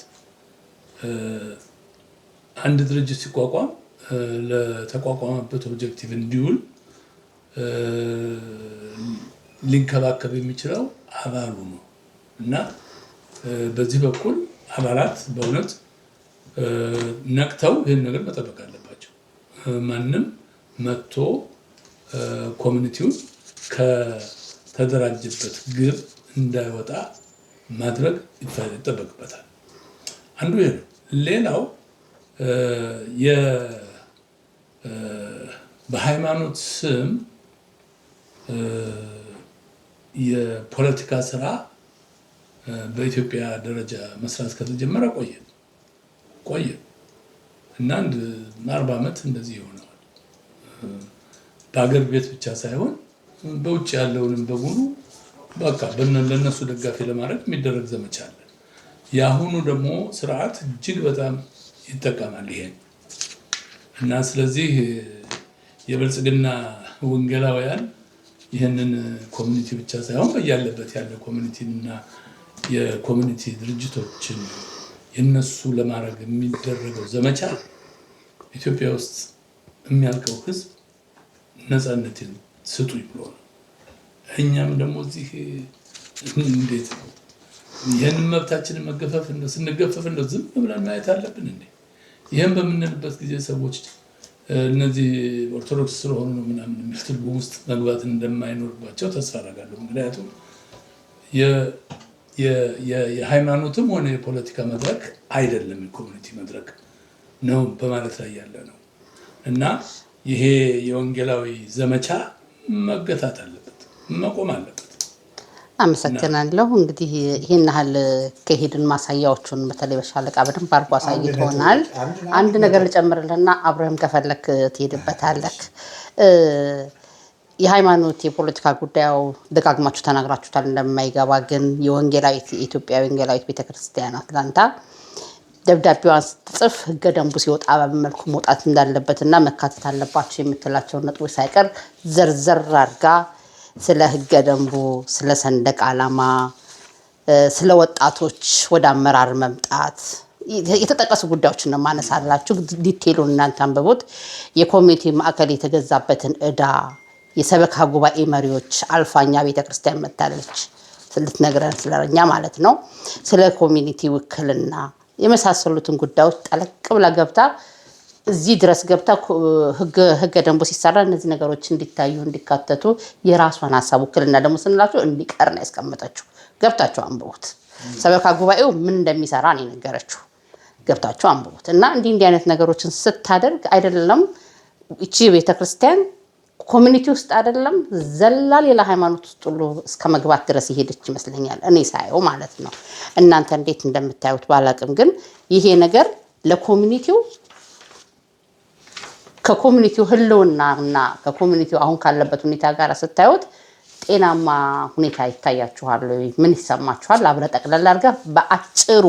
አንድ ድርጅት ሲቋቋም ለተቋቋመበት ኦብጀክቲቭ እንዲውል ሊንከባከብ የሚችለው አባሉ ነው እና በዚህ በኩል አባላት በእውነት ነቅተው ይህን ነገር መጠበቅ አለባቸው። ማንም መጥቶ ኮሚኒቲውን ከተደራጀበት ግብ እንዳይወጣ ማድረግ ይጠበቅበታል። አንዱ ይሄ ነው። ሌላው በሃይማኖት ስም የፖለቲካ ስራ በኢትዮጵያ ደረጃ መስራት ከተጀመረ ቆየ እና 40 ዓመት እንደዚህ ይሆናል። በአገር ቤት ብቻ ሳይሆን በውጭ ያለውንም በሙሉ በቃ ለነሱ ደጋፊ ለማድረግ የሚደረግ ዘመቻ አለ። የአሁኑ ደግሞ ስርዓት እጅግ በጣም ይጠቀማል ይሄን እና ስለዚህ የብልጽግና ወንጌላውያን ይህንን ኮሚኒቲ ብቻ ሳይሆን በያለበት ያለ ኮሚኒቲና የኮሚኒቲ ድርጅቶችን የነሱ ለማድረግ የሚደረገው ዘመቻ ኢትዮጵያ ውስጥ የሚያልቀው ህዝብ ነፃነትን ስጡኝ ብሎ ነው። እኛም ደግሞ እዚህ እንዴት ነው ይህንን መብታችንን መገፈፍ ስንገፈፍ ዝም ብለን ማየት አለብን እንዴ? ይህን በምንልበት ጊዜ ሰዎች እነዚህ ኦርቶዶክስ ስለሆኑ ነው ምናምን የሚል ትርጉም ውስጥ መግባት እንደማይኖርባቸው ተስፋ አደርጋለሁ። ምክንያቱም የሃይማኖትም ሆነ የፖለቲካ መድረክ አይደለም፣ የኮሚኒቲ መድረክ ነው በማለት ላይ ያለ ነው እና ይሄ የወንጌላዊ ዘመቻ መገታት አለበት፣ መቆም አለበት። አመሰግናለሁ። እንግዲህ ይህን ያህል ከሄድን ማሳያዎቹን በተለይ በሻለቃ በደንብ አድርጎ አሳይቶናል። አንድ ነገር ልጨምርልና አብረህም ከፈለክ ትሄድበታለህ። የሃይማኖት የፖለቲካ ጉዳዩ ደጋግማችሁ ተናግራችሁታል እንደማይገባ፣ ግን የኢትዮጵያ ወንጌላዊት ቤተክርስቲያን አትላንታ ደብዳቤዋን ስትጽፍ ህገ ደንቡ ሲወጣ በመልኩ መውጣት እንዳለበትና መካተት አለባቸው የምትላቸውን ነጥቦች ሳይቀር ዘርዘር አድርጋ ስለ ህገ ደንቡ፣ ስለ ሰንደቅ ዓላማ፣ ስለ ወጣቶች ወደ አመራር መምጣት የተጠቀሱ ጉዳዮችን ነው ማነሳላችሁ። ዲቴይሉን እናንተ አንብቡት። የኮሚኒቲ ማዕከል የተገዛበትን ዕዳ የሰበካ ጉባኤ መሪዎች አልፋኛ ቤተክርስቲያን መታለች ልትነግረን ስለኛ ማለት ነው። ስለ ኮሚኒቲ ውክልና የመሳሰሉትን ጉዳዮች ጠለቅ ብላ ገብታ እዚህ ድረስ ገብታ ህገ ደንቡ ሲሰራ እነዚህ ነገሮች እንዲታዩ እንዲካተቱ የራሷን ሀሳብ ውክልና ደግሞ ስንላቸው እንዲቀር ነው ያስቀመጠችው። ገብታችሁ አንብቡት። ሰበካ ጉባኤው ምን እንደሚሰራ ነው የነገረችው። ገብታችሁ አንብቡት። እና እንዲህ አይነት ነገሮችን ስታደርግ አይደለም እቺ ቤተክርስቲያን ኮሚኒቲ ውስጥ አይደለም ዘላ ሌላ ሃይማኖት ውስጥ ሁሉ እስከ መግባት ድረስ ይሄድች ይመስለኛል፣ እኔ ሳየው ማለት ነው። እናንተ እንዴት እንደምታዩት ባላቅም፣ ግን ይሄ ነገር ለኮሚኒቲው ከኮሚኒቲው ህልውናና ከኮሚኒቲው አሁን ካለበት ሁኔታ ጋር ስታዩት ጤናማ ሁኔታ ይታያችኋል? ምን ይሰማችኋል? አብረ ጠቅለል አድርገህ በአጭሩ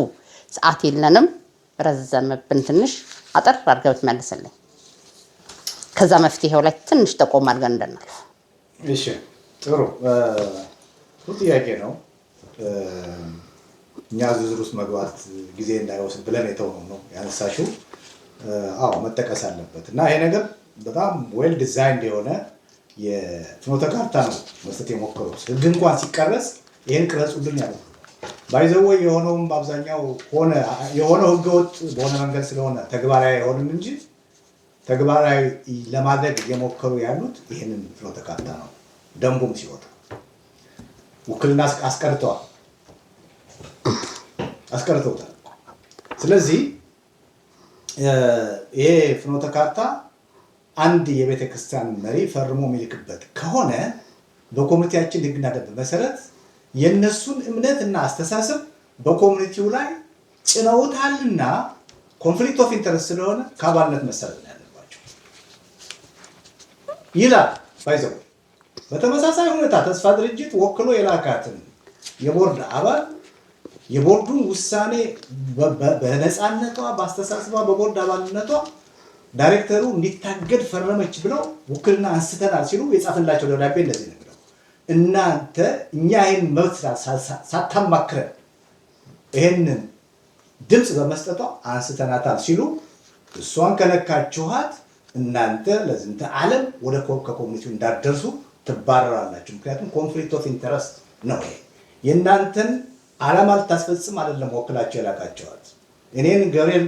ሰዓት የለንም ረዘመብን፣ ትንሽ አጠር አድርገህ ብትመልስልኝ ከዛ መፍትሄው ላይ ትንሽ ጠቆም አድርገን እንደናልፍ። እሺ፣ ጥሩ ጥያቄ ነው። እኛ ዝርዝር ውስጥ መግባት ጊዜ እንዳይወስድ ብለን የተውነው ነው ያነሳሽው። አዎ መጠቀስ አለበት እና ይሄ ነገር በጣም ዌል ዲዛይንድ የሆነ የፍኖተ ካርታ ነው መስጠት የሞከሩት። ህግ እንኳን ሲቀረጽ ይሄን ቅረጹልን ያለው ባይዘወይ የሆነውም በአብዛኛው የሆነው ህገወጥ በሆነ መንገድ ስለሆነ ተግባራዊ አይሆንም እንጂ ተግባራዊ ለማድረግ እየሞከሩ ያሉት ይህንን ፍኖተ ካርታ ነው። ደንቡም ሲወጣ ውክልና አስቀርተውታል። ስለዚህ ይሄ ፍኖተ ካርታ አንድ የቤተ ክርስቲያን መሪ ፈርሞ የሚልክበት ከሆነ በኮሚኒቲያችን ህግና ደንብ መሰረት የነሱን እምነትና አስተሳሰብ በኮሚኒቲው ላይ ጭነውታልና ኮንፍሊክት ኦፍ ኢንተረስት ስለሆነ ከአባልነት መሰረት ነው ያለባቸው ይላል። ባይዘው በተመሳሳይ ሁኔታ ተስፋ ድርጅት ወክሎ የላካትን የቦርድ አባል የቦርዱን ውሳኔ በነፃነቷ በአስተሳሰቧ በቦርድ አባልነቷ ዳይሬክተሩ እንዲታገድ ፈረመች ብለው ውክልና አንስተናል ሲሉ የጻፍላቸው ደብዳቤ እንደዚህ ነው የሚለው። እናንተ እኛ ይህን መብት ሳታማክረን ይህንን ድምፅ በመስጠቷ አንስተናታል ሲሉ እሷን ከነካችኋት እናንተ ለዝንተ ዓለም ወደ ከኮሚኒቲው እንዳትደርሱ ትባረራላችሁ። ምክንያቱም ኮንፍሊክት ኦፍ ኢንተረስት ነው። የእናንተን ዓላማ ልታስፈጽም አይደለም ወክላቸው የላካቸዋት። እኔን ገብርኤል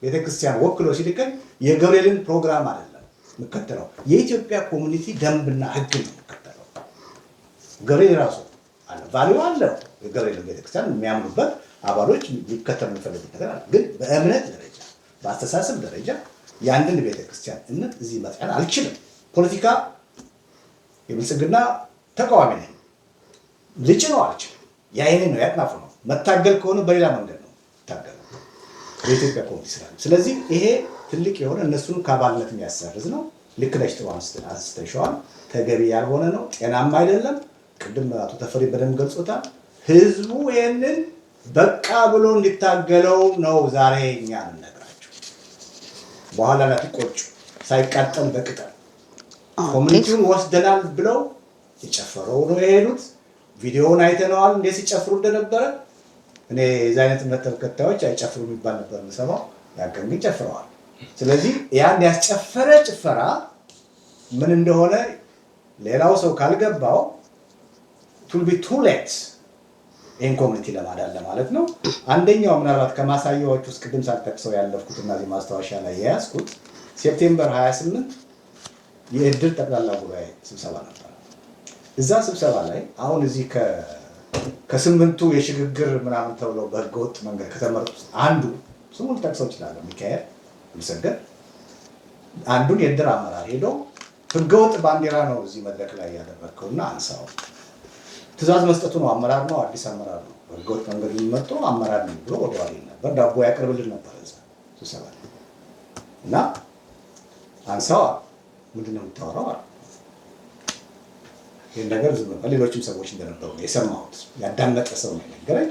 ቤተክርስቲያን ወክሎ ሲልከኝ የገብርኤልን ፕሮግራም አይደለም የምከተለው፣ የኢትዮጵያ ኮሚኒቲ ደንብና ሕግ ነው የምከተለው። ገብርኤል ራሱ አለ ቫልዩ አለው። የገብርኤል ቤተክርስቲያን የሚያምኑበት አባሎች ሊከተሉ የሚፈልጉት ነገር አለ። ግን በእምነት ደረጃ በአስተሳሰብ ደረጃ የአንድን ቤተክርስቲያን እምነት እዚህ መጫን አልችልም። ፖለቲካ የብልጽግና ተቃዋሚ ነኝ፣ ልጭነው አልችልም። የአይኔ ነው ያጥናፉ ነው። መታገል ከሆነ በሌላ መንገድ ነው ታገል በኢትዮጵያ ኮሚኒቲ ስራ። ስለዚህ ይሄ ትልቅ የሆነ እነሱን ከአባልነት የሚያሰርዝ ነው። ልክ ነሽ፣ ጥሩ አንስተሽዋል። ተገቢ ያልሆነ ነው፣ ጤናማ አይደለም። ቅድም አቶ ተፈሪ በደንብ ገልጾታል። ህዝቡ ይህንን በቃ ብሎ እንዲታገለው ነው ዛሬ እኛ እንነግራቸው። በኋላ ላይ ትቆጩ ሳይቃጠል በቅጠል ኮሚኒቲውን ወስደናል ብለው የጨፈረው ነው የሄዱት። ቪዲዮውን አይተነዋል እንዴት ሲጨፍሩ እንደነበረ። እኔ የዚህ አይነት እምነት ተከታዮች አይጨፍሩ የሚባል ነበር የምሰማው፣ ያቀን ግን ጨፍረዋል። ስለዚህ ያን ያስጨፈረ ጭፈራ ምን እንደሆነ ሌላው ሰው ካልገባው ቱል ቢ ቱ ሌት ይህን ኮሚኒቲ ለማዳን ለማለት ነው። አንደኛው ምናልባት ከማሳያዎች ውስጥ ቅድም ሳልጠቅሰው ያለፍኩት እና እዚህ ማስታወሻ ላይ የያዝኩት ሴፕቴምበር 28 የእድር ጠቅላላ ጉባኤ ስብሰባ ነበር። እዛ ስብሰባ ላይ አሁን እዚህ ከስምንቱ የሽግግር ምናምን ተብለው በህገወጥ መንገድ ከተመረጡት አንዱ ስሙን ጠቅሰው ይችላለሁ፣ ሚካኤል ይሰገድ አንዱን የእድር አመራር ሄዶ ህገወጥ ባንዲራ ነው እዚህ መድረክ ላይ ያደረግከውና አንሳው፣ ትእዛዝ መስጠቱ ነው። አመራር ነው፣ አዲስ አመራር ነው። በህገወጥ መንገድ የሚመጡ አመራር ነው ብሎ ወደኋላ ነበር። ዳቦ ያቀርብልን ነበር እዛ ስብሰባ ላይ እና አንሳው ምንድን ነው የምታወራው? ይህን ነገር ዝም ብሎ ሌሎችም ሰዎች እንደነበሩ የሰማሁት ያዳመጠ ሰው ነው ነገረኝ።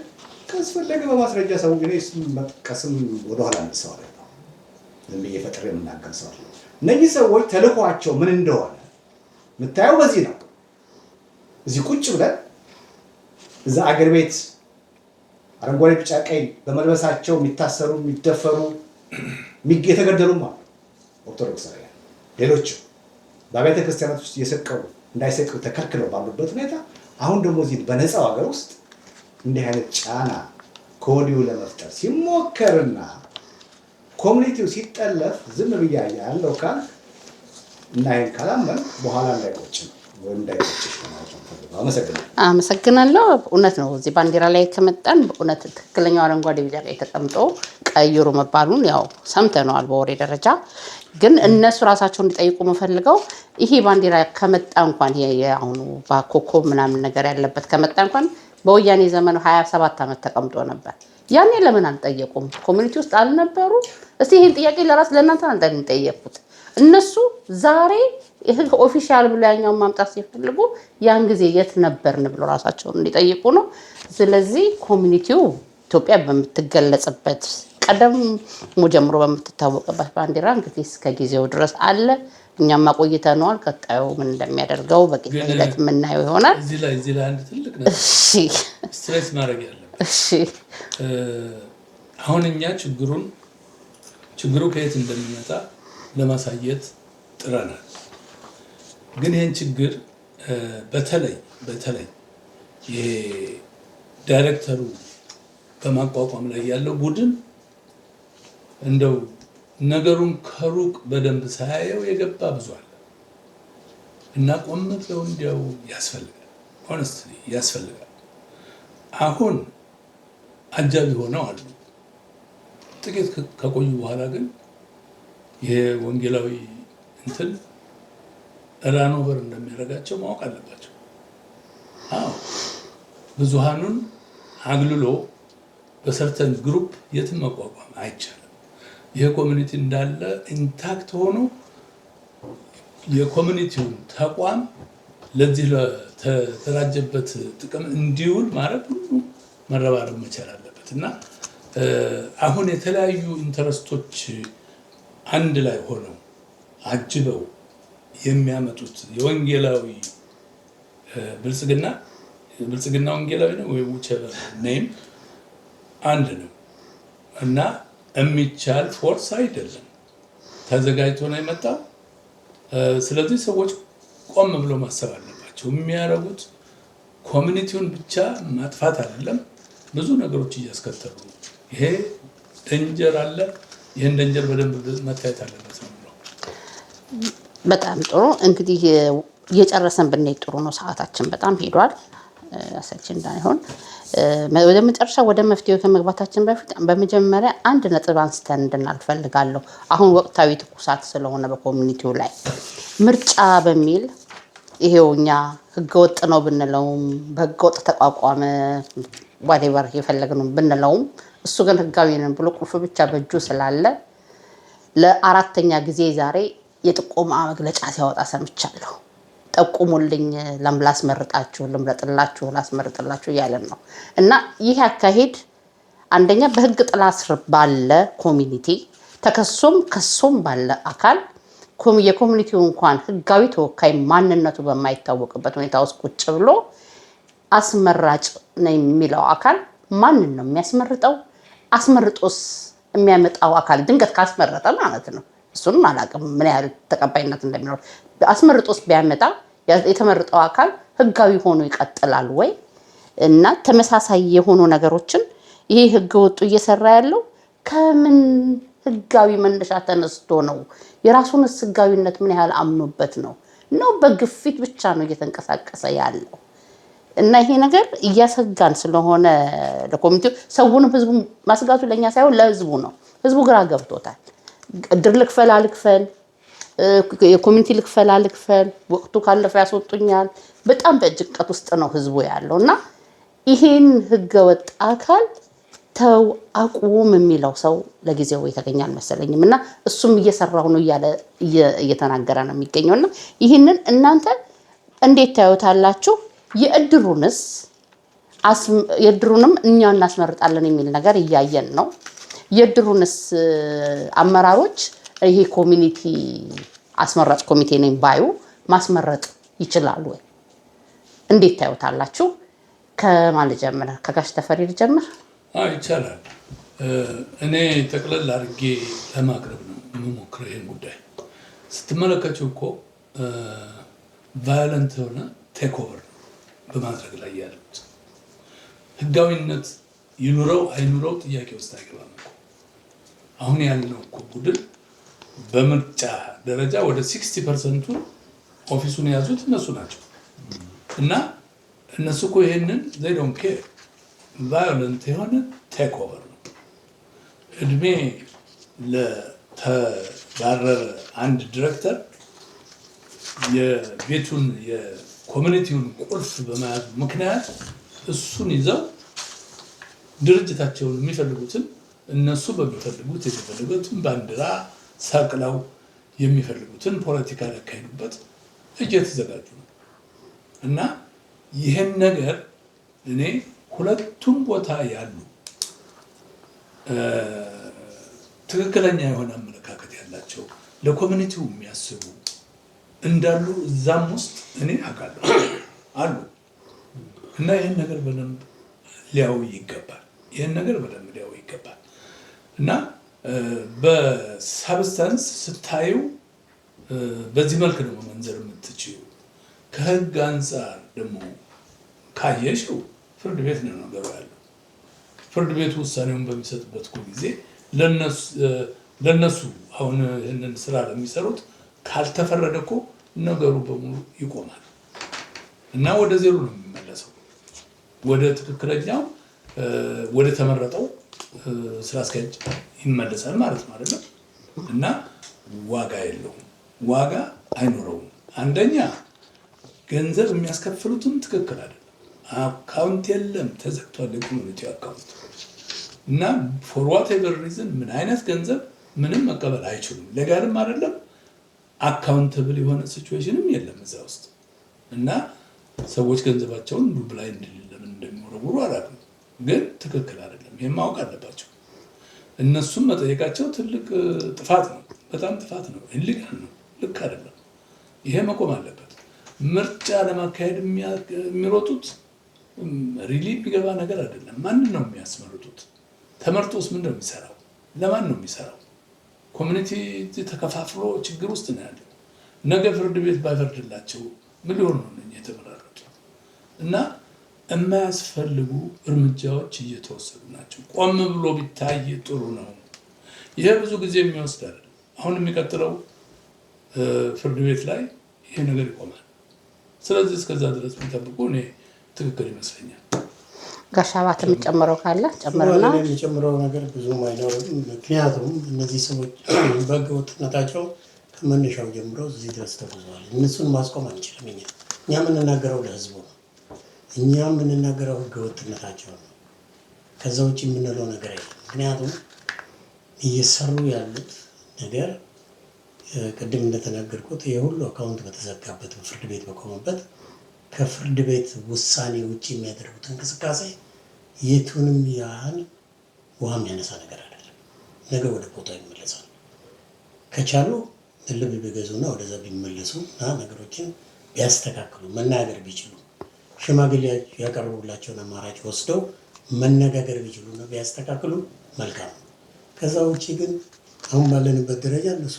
ካስፈለገ በማስረጃ ሰው ግን መጥቀስም ወደኋላ ሰው አለ ነው ዝም ብዬ ፈጥሬ የምናገር ሰው አለ። እነዚህ ሰዎች ተልኳቸው ምን እንደሆነ የምታየው በዚህ ነው። እዚህ ቁጭ ብለን እዛ አገር ቤት አረንጓዴ ቢጫ ቀይ በመልበሳቸው የሚታሰሩ የሚደፈሩ የተገደሉም አሉ ኦርቶዶክሳውያን፣ ሌሎችም በአብያተ ክርስቲያናት ውስጥ እየሰቀሉ እንዳይሰቅሉ ተከልክለው ባሉበት ሁኔታ አሁን ደግሞ እዚህ በነፃው ሀገር ውስጥ እንዲህ አይነት ጫና ከወዲሁ ለመፍጠር ሲሞከርና ኮሚኒቲው ሲጠለፍ ዝም ብያ ያለው ካል እና ይህን ካላመን በኋላ እንዳይቆጭ ነው ወይም እንዳይቆጭሽ ነው። አመሰግናለሁ። እውነት ነው። እዚህ ባንዲራ ላይ ከመጣን በእውነት ትክክለኛው አረንጓዴ ቢጫ ቀይ ተቀምጦ ቀይሩ መባሉን ያው ሰምተነዋል በወሬ ደረጃ። ግን እነሱ ራሳቸው እንዲጠይቁ የምፈልገው ይሄ ባንዲራ ከመጣ እንኳን የአሁኑ ኮከብ ምናምን ነገር ያለበት ከመጣ እንኳን በወያኔ ዘመን 27 ዓመት ተቀምጦ ነበር። ያኔ ለምን አልጠየቁም? ኮሚኒቲ ውስጥ አልነበሩ? እስቲ ይሄን ጥያቄ ለራስ ለእናንተ አልጠየቁት። እነሱ ዛሬ ይሄ ኦፊሻል ብሎ ያኛውን ማምጣት ሲፈልጉ ያን ጊዜ የት ነበርን ብሎ ራሳቸውን እንዲጠይቁ ነው። ስለዚህ ኮሚኒቲው ኢትዮጵያ በምትገለጽበት ቀደም ጀምሮ በምትታወቅበት ባንዲራ እንግዲህ እስከ ጊዜው ድረስ አለ። እኛም ማቆይተነዋል። ቀጣዩ ምን እንደሚያደርገው በቂት ሂደት የምናየው ይሆናል። እዚህ ላይ አንድ ትልቅ ነገር ስትሬስ ማድረግ ያለበት አሁን እኛ ችግሩ ከየት እንደሚመጣ ለማሳየት ጥረናል። ግን ይህን ችግር በተለይ ይሄ ዳይሬክተሩ በማቋቋም ላይ ያለው ቡድን እንደው ነገሩን ከሩቅ በደንብ ሳያየው የገባ ብዙ አለ እና ቆም ብለው እንዲያው ያስፈልጋል፣ ሆነስትሊ ያስፈልጋል። አሁን አጃቢ ሆነው አሉ። ጥቂት ከቆዩ በኋላ ግን ይሄ ወንጌላዊ እንትን ራኖቨር እንደሚያደርጋቸው ማወቅ አለባቸው። አዎ ብዙሃኑን አግልሎ በሰርተን ግሩፕ የትም መቋቋም አይቻልም። ይሄ ኮሚኒቲ እንዳለ ኢንታክት ሆኖ የኮሚኒቲውን ተቋም ለዚህ ለተደራጀበት ጥቅም እንዲውል ማድረግ ሁሉ መረባረብ መቻል አለበት። እና አሁን የተለያዩ ኢንተረስቶች አንድ ላይ ሆነው አጅበው የሚያመጡት የወንጌላዊ ብልጽግና ወንጌላዊ ነው ወይ whichever name አንድ ነው እና የሚቻል ፎርስ አይደለም፣ ተዘጋጅቶ ነው የመጣው። ስለዚህ ሰዎች ቆም ብሎ ማሰብ አለባቸው። የሚያረጉት ኮሚኒቲውን ብቻ ማጥፋት አይደለም፣ ብዙ ነገሮች እያስከተሉ ነው። ይሄ ደንጀር አለ። ይሄን ደንጀር በደንብ መታየት አለበት ነው። በጣም ጥሩ። እንግዲህ እየጨረሰን ብንሄድ ጥሩ ነው። ሰዓታችን በጣም ሄዷል። አሰልቺ እንዳይሆን ወደ መጨረሻ ወደ መፍትሄው ከመግባታችን በፊት በመጀመሪያ አንድ ነጥብ አንስተን እንድናልፍ ፈልጋለሁ። አሁን ወቅታዊ ትኩሳት ስለሆነ በኮሚኒቲው ላይ ምርጫ በሚል ይሄው እኛ ህገወጥ ነው ብንለውም በህገወጥ ተቋቋመ ዋቴቨር የፈለግነው ብንለውም እሱ ግን ህጋዊ ነው ብሎ ቁልፍ ብቻ በእጁ ስላለ ለአራተኛ ጊዜ ዛሬ የጥቆማ መግለጫ ሲያወጣ ሰምቻለሁ። ጠቁሙልኝ፣ ላስመርጣችሁ፣ ልምረጥላችሁ፣ ላስመርጥላችሁ እያለን ነው። እና ይህ አካሄድ አንደኛ በህግ ጥላ ስር ባለ ኮሚኒቲ ከሶም ባለ አካል የኮሚኒቲው እንኳን ህጋዊ ተወካይ ማንነቱ በማይታወቅበት ሁኔታ ውስጥ ቁጭ ብሎ አስመራጭ ነው የሚለው አካል ማንን ነው የሚያስመርጠው? አስመርጦስ የሚያመጣው አካል ድንገት ካስመረጠ ማለት ነው። እሱንም አላውቅም ምን ያህል ተቀባይነት እንደሚኖር። አስመርጦስ ቢያመጣ የተመረጠው አካል ህጋዊ ሆኖ ይቀጥላል ወይ? እና ተመሳሳይ የሆኑ ነገሮችን ይሄ ህገ ወጡ እየሰራ ያለው ከምን ህጋዊ መነሻ ተነስቶ ነው? የራሱንስ ህጋዊነት ምን ያህል አምኖበት ነው? በግፊት ብቻ ነው እየተንቀሳቀሰ ያለው? እና ይሄ ነገር እያሰጋን ስለሆነ ለኮሚኒቲው ሰውንም ህዝቡ ማስጋቱ ለኛ ሳይሆን ለህዝቡ ነው። ህዝቡ ግራ ገብቶታል። እድር ልክፈል አልክፈል፣ የኮሚኒቲ ልክፈል አልክፈል፣ ወቅቱ ካለፈ ያስወጡኛል። በጣም በጭንቀት ውስጥ ነው ህዝቡ ያለው እና ይሄን ህገወጥ አካል ተው አቁም የሚለው ሰው ለጊዜው የተገኘ አልመሰለኝም እና እሱም እየሰራው ነው እያለ እየተናገረ ነው የሚገኘው። እና ይህንን እናንተ እንዴት ታዩታላችሁ? የእድሩንም እኛ እናስመርጣለን የሚል ነገር እያየን ነው። የእድሩንስ አመራሮች ይሄ ኮሚኒቲ አስመራጭ ኮሚቴ ነኝ ባዩ ማስመረጥ ይችላሉ ወይ? እንዴት ታዩታላችሁ? ከማን ልጀምር? ከጋሽ ተፈሪ ልጀምር? ይቻላል። እኔ ጠቅለል አድርጌ ለማቅረብ ነው የምሞክረው። ይህን ጉዳይ ስትመለከቱ እኮ ቫዮለንት የሆነ ቴክ ኦቨር በማድረግ ላይ ያሉት ህጋዊነት ይኑረው አይኑረው ጥያቄ ውስጥ አይገባም እኮ። አሁን ያልነው እኮ ቡድን በምርጫ ደረጃ ወደ 60% ኦፊሱን የያዙት እነሱ ናቸው። እና እነሱ እኮ ይሄንን they don't care ቫዮለንት የሆነ ቴክ ኦቨር ነው። እድሜ ለተባረረ አንድ ዲሬክተር የቤቱን የኮሚኒቲውን ቁልፍ በመያዝ ምክንያት እሱን ይዘው ድርጅታቸውን የሚፈልጉትን እነሱ በሚፈልጉት የተፈልጉትን ባንዲራ ሰቅለው የሚፈልጉትን ፖለቲካ ያካሂዱበት እየተዘጋጁ ነው። እና ይህን ነገር እኔ ሁለቱም ቦታ ያሉ ትክክለኛ የሆነ አመለካከት ያላቸው ለኮሚኒቲው የሚያስቡ እንዳሉ እዛም ውስጥ እኔ አውቃለሁ አሉ። እና ይህን ነገር በደንብ ሊያው ይገባል። እና በሳብስታንስ ስታዩ በዚህ መልክ ደግሞ መንዘር የምትችዩ ከህግ አንጻር ደግሞ ካየሽው ፍርድ ቤት ነው ነገሩ ያለው። ፍርድ ቤቱ ውሳኔውን በሚሰጥበት ጊዜ ለነሱ አሁን ይህንን ስራ ለሚሰሩት ካልተፈረደ እኮ ነገሩ በሙሉ ይቆማል እና ወደ ዜሮ ነው የሚመለሰው። ወደ ትክክለኛው ወደ ተመረጠው ስራ አስኪያጅ ይመለሳል ማለት ነው አይደል? እና ዋጋ የለውም፣ ዋጋ አይኖረውም። አንደኛ ገንዘብ የሚያስከፍሉትም ትክክል አይደለም። አካውንት የለም፣ ተዘግቷል የኮሚኒቲ አካውንት እና ፎር ዋትኤቨር ሪዝን ምን አይነት ገንዘብ ምንም መቀበል አይችሉም። ሌጋልም አይደለም፣ አካውንተብል የሆነ ሲቹዌሽንም የለም እዛ ውስጥ እና ሰዎች ገንዘባቸውን ዱብ ላይ ለምን እንደሚወረውሩ አላውቅም፣ ግን ትክክል አይደለም ይህን ማወቅ አለባቸው። እነሱም መጠየቃቸው ትልቅ ጥፋት ነው፣ በጣም ጥፋት ነው፣ ኢሊጋል ነው፣ ልክ አይደለም። ይሄ መቆም አለበት። ምርጫ ለማካሄድ የሚሮጡት ሪሊ የሚገባ ነገር አይደለም። ማንን ነው የሚያስመርጡት? ተመርጦስ ምንድን ነው የሚሰራው? ለማን ነው የሚሰራው? ኮሚኒቲ ተከፋፍሎ ችግር ውስጥ ነው ያለው። ነገ ፍርድ ቤት ባይፈርድላቸው ምን ሊሆን ነው የተመረጡት? እና የማያስፈልጉ እርምጃዎች እየተወሰዱ ናቸው። ቆም ብሎ ቢታይ ጥሩ ነው። ይሄ ብዙ ጊዜ የሚወስድ አይደለም። አሁን የሚቀጥለው ፍርድ ቤት ላይ ይሄ ነገር ይቆማል። ስለዚህ እስከዛ ድረስ የሚጠብቁ እኔ ትክክል ይመስለኛል። ጋሽ አባት የሚጨምረው ካለ ጨምርና። የሚጨምረው ነገር ብዙም አይኖርም። ምክንያቱም እነዚህ ሰዎች በህገ ወጥነታቸው ከመነሻው ጀምሮ እዚህ ድረስ ተጉዘዋል። እነሱን ማስቆም አንችልም። እኛ የምንናገረው ለህዝቡ ነው። እኛ የምንናገረው ህገ ወጥነታቸው ነው። ከዛ ውጭ የምንለው ነገር የለም። ምክንያቱም እየሰሩ ያሉት ነገር ቅድም እንደተናገርኩት የሁሉ አካውንት በተዘጋበት ፍርድ ቤት በቆመበት ከፍርድ ቤት ውሳኔ ውጭ የሚያደርጉት እንቅስቃሴ የቱንም ያህል ውሃ የሚያነሳ ነገር አይደለም። ነገ ወደ ቦታው ይመለሳል። ከቻሉ ልብ ቢገዙና ወደዛ ቢመለሱ እና ነገሮችን ቢያስተካክሉ መናገር ቢችሉ ሽማግሌ ያቀርቡላቸውን አማራጭ ወስደው መነጋገር ቢችሉና ቢያስተካክሉ መልካም ነው። ከዛ ውጭ ግን አሁን ባለንበት ደረጃ እነሱ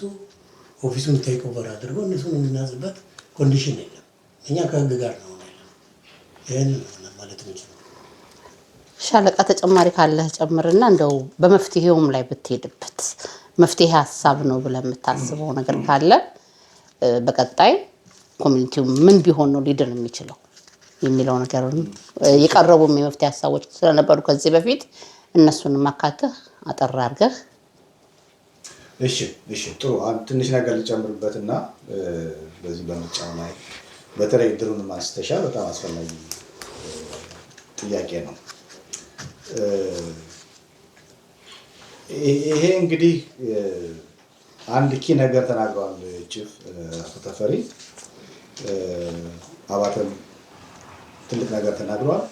ኦፊሱን ቴክ ኦቨር አድርገው እነሱን የምናዝበት ኮንዲሽን የለም። እኛ ከህግ ጋር ነው ያለው። ይህን ማለት ነው። ሻለቃ ተጨማሪ ካለህ ጨምርና እንደው በመፍትሄውም ላይ ብትሄድበት መፍትሄ ሀሳብ ነው ብለህ የምታስበው ነገር ካለ በቀጣይ ኮሚኒቲው ምን ቢሆን ነው ሊድን የሚችለው የሚለው ነገር የቀረቡም የመፍትሄ ሀሳቦች ስለነበሩ ከዚህ በፊት እነሱን ማካተህ አጠር አድርገህ። እሺ ጥሩ። አንድ ትንሽ ነገር ልጨምርበትና በዚህ በምርጫው ላይ በተለይ ድሩን ማስተሻ በጣም አስፈላጊ ጥያቄ ነው። ይሄ እንግዲህ አንድ ኪ ነገር ተናግረዋል ቺፍ አቶ ተፈሪ አባተም ትልቅ ነገር ተናግረዋል።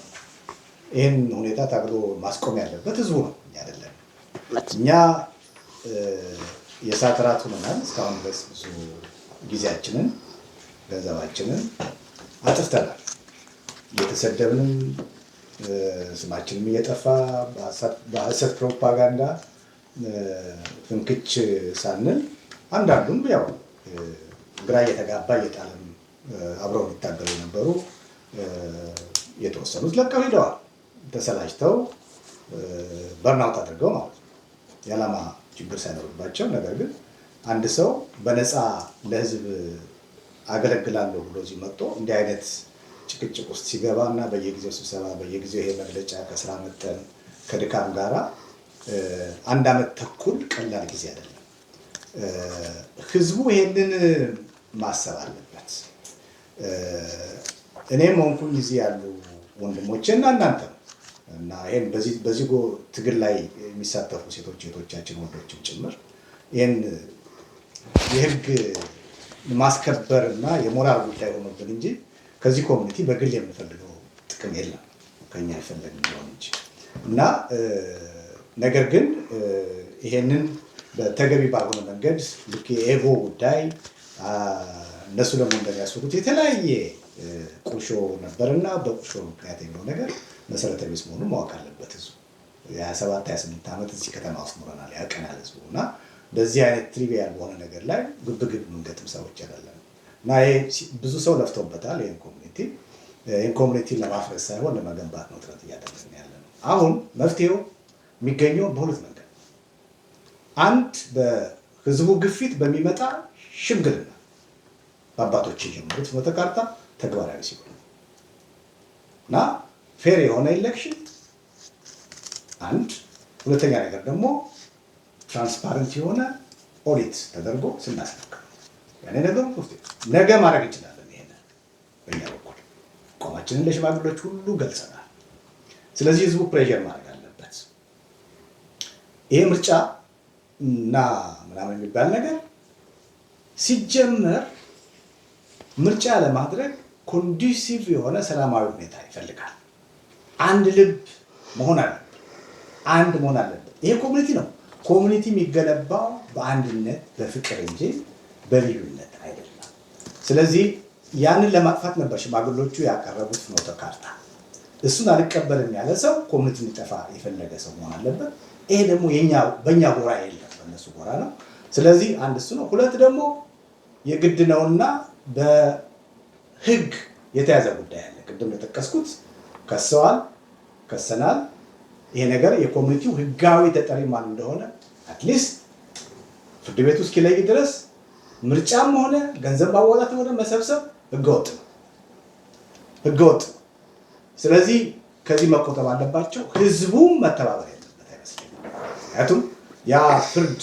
ይህን ሁኔታ ታግሎ ማስቆም ያለበት ህዝቡ ነው፣ እኛ አይደለም። እኛ የእሳት ራት ሆነናል። እስካሁን ድረስ ብዙ ጊዜያችንን ገንዘባችንን አጥፍተናል። እየተሰደብንም ስማችንም እየጠፋ በሀሰት ፕሮፓጋንዳ ፍንክች ሳንል አንዳንዱም ያው ግራ እየተጋባ እየጣለም አብረው የሚታገሉ የነበሩ የተወሰኑት ለቀው ሄደዋል። ተሰላጅተው በርናውት አድርገው ማለት ነው፣ የዓላማ ችግር ሳይኖርባቸው። ነገር ግን አንድ ሰው በነፃ ለህዝብ አገለግላለሁ ብሎ እዚህ መጥቶ እንዲህ አይነት ጭቅጭቅ ውስጥ ሲገባ እና በየጊዜው ስብሰባ በየጊዜው ይሄ መግለጫ ከስራ መጠን ከድካም ጋራ 1 ዓመት ተኩል ቀላል ጊዜ አይደለም። ህዝቡ ይሄንን ማሰብ አለበት። እኔም ሆንኩኝ እዚህ ያሉ ወንድሞቼ እና እናንተ እና ይሄን በዚህ ትግል ላይ የሚሳተፉ ሴቶች እህቶቻችን ወንዶችም ጭምር ይሄን የህግ ማስከበር እና የሞራል ጉዳይ ሆኖብን እንጂ ከዚህ ኮሚኒቲ በግል የምንፈልገው ጥቅም የለም፣ ከኛ አይፈለግም ሊሆን እንጂ እና ነገር ግን ይሄንን በተገቢ ባልሆነ መንገድ ልክ የኤቮ ጉዳይ እነሱ ደግሞ እንደሚያስቡት የተለያየ ቁርሾ ነበርና በቁርሾ ምክንያት የሚለው ነገር መሰረተ ቢስ መሆኑን ማወቅ አለበት ህዝቡ። የ27-28 ዓመት እዚህ ከተማ ውስጥ ኖረናል፣ ያውቀናል ህዝቡ። እና በዚህ አይነት ትሪቪያል በሆነ ነገር ላይ ግብግብ የምንገጥም ሰዎች አይደለም። እና ብዙ ሰው ለፍቶበታል። ይህን ኮሚኒቲ ለማፍረስ ሳይሆን ለመገንባት ነው ጥረት እያደረግን ያለ ነው። አሁን መፍትሄው የሚገኘው በሁለት መንገድ፣ አንድ በህዝቡ ግፊት በሚመጣ ሽምግልና በአባቶች የጀመሩት ፍኖተ ካርታ ተግባራዊ ሲሆን እና ፌር የሆነ ኢሌክሽን አንድ፣ ሁለተኛ ነገር ደግሞ ትራንስፓረንት የሆነ ኦዲት ተደርጎ ስናስረክብ ያኔ ነገሩ ነገ ማድረግ እንችላለን። ይሄን በእኛ በኩል ቆማችንን ለሽማግሌዎች ሁሉ ገልጸናል። ስለዚህ ህዝቡ ፕሬዠር ማድረግ አለበት። ይሄ ምርጫ እና ምናምን የሚባል ነገር ሲጀመር ምርጫ ለማድረግ ኮንዱሲቭ የሆነ ሰላማዊ ሁኔታ ይፈልጋል። አንድ ልብ መሆን አለበት። አንድ መሆን አለበት። ይሄ ኮሚኒቲ ነው። ኮሚኒቲ የሚገነባው በአንድነት በፍቅር እንጂ በልዩነት አይደለም። ስለዚህ ያንን ለማጥፋት ነበር ሽማግሎቹ ያቀረቡት ፍኖተ ካርታ። እሱን አልቀበልም ያለ ሰው ኮሚኒቲ እንዲጠፋ የፈለገ ሰው መሆን አለበት። ይሄ ደግሞ በእኛ ጎራ የለም፣ በእነሱ ጎራ ነው። ስለዚህ አንድ እሱ ነው። ሁለት ደግሞ የግድ ነውና በህግ የተያዘ ጉዳይ አለ። ቅድም የጠቀስኩት ከሰናል። ይሄ ነገር የኮሚኒቲው ህጋዊ ተጠሪ ማን እንደሆነ አትሊስት ፍርድ ቤቱ እስኪለይ ድረስ ምርጫም ሆነ ገንዘብ ማዋጣት ሆነ መሰብሰብ ህገወጥ ነው። ስለዚህ ከዚህ መቆጠብ አለባቸው። ህዝቡም መተባበር ያለበት አይመስለኝም። ምክንያቱም ያ ፍርድ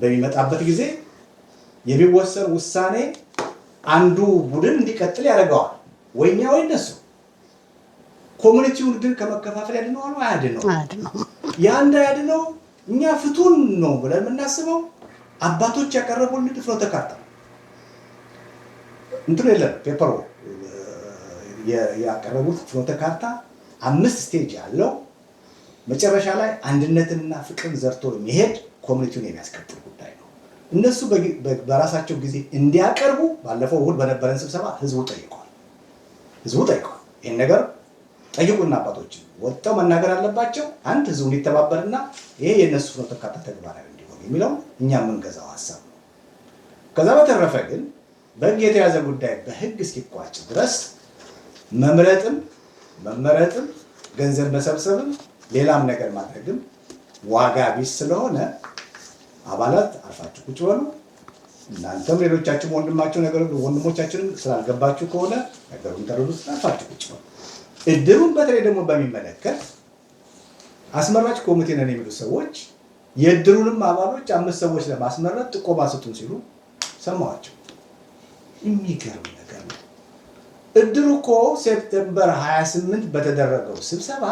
በሚመጣበት ጊዜ የሚወሰን ውሳኔ አንዱ ቡድን እንዲቀጥል ያደርገዋል፣ ወይኛ ወይ እነሱ። ኮሚኒቲውን ግን ከመከፋፈል ያድነዋል አያድነው? ያ እንዳያድነው እኛ ፍቱን ነው ብለን የምናስበው አባቶች ያቀረቡልን ፍኖተ ካርታ እንትኑ የለም። ፔፐሩ ያቀረቡት ፍኖተ ካርታ 5 ስቴጅ ያለው መጨረሻ ላይ አንድነትንና ፍቅርን ዘርቶ የሚሄድ ኮሚኒቲውን የሚያስቀጥል ጉዳይ ነው። እነሱ በራሳቸው ጊዜ እንዲያቀርቡ ባለፈው እሑድ በነበረን ስብሰባ ህዝቡ ጠይቋል። ይህን ነገር ጠይቁና አባቶችን ወጥተው መናገር አለባቸው። አንድ ህዝቡ እንዲተባበርና ይሄ የእነሱ ፍኖተ ካርታ ተግባራዊ እንዲሆን የሚለው እኛ የምንገዛው ሀሳብ ነው። ከዛ በተረፈ ግን በህግ የተያዘ ጉዳይ በህግ እስኪቋጭ ድረስ መምረጥም መመረጥም ገንዘብ መሰብሰብም ሌላም ነገር ማድረግም ዋጋ ቢስ ስለሆነ አባላት አርፋችሁ ቁጭ በሉ። እናንተም ሌሎቻችሁ ወንድሞቻችንን ስላልገባችሁ ከሆነ ነገሩን ተረዱት፣ አርፋችሁ ቁጭ በሉ። እድሩን በተለይ ደግሞ በሚመለከት አስመራጭ ኮሚቴ ነን የሚሉ ሰዎች የእድሩንም አባሎች 5 ሰዎች ለማስመረጥ ጥቆማ ስጡን ሲሉ ሰማዋቸው። የሚገርም ነገር ነው። እድሩ እኮ ሴፕቴምበር 28 በተደረገው ስብሰባ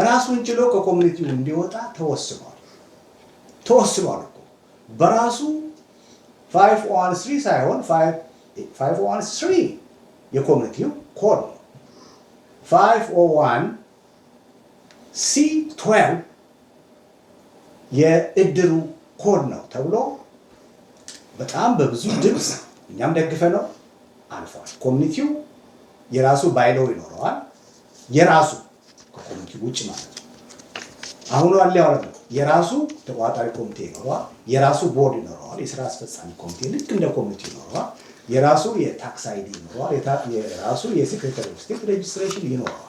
ራሱን ችሎ ከኮሚኒቲው እንዲወጣ ተወስኗል እኮ በራሱ 513 ሳይሆን 513 የኮሚኒቲው ኮድ ነው። 501 C12 የእድሩ ኮድ ነው ተብሎ በጣም በብዙ ድምፅ እኛም ደግፈ ነው አልፏል። ኮሚኒቲው የራሱ ባይለው ይኖረዋል፣ የራሱ ከኮሚኒቲው ውጭ ማለት ነው። አሁን አለ ያለው የራሱ ተቋጣሪ ኮሚቴ ይኖረዋል፣ የራሱ ቦርድ ይኖረዋል፣ የስራ አስፈጻሚ ኮሚቴ ልክ እንደ ኮሚኒቲ ይኖረዋል፣ የራሱ የታክስ አይዲ ይኖረዋል፣ የራሱ የሴክሬታሪ ኦፍ ስቴት ሬጅስትሬሽን ይኖረዋል።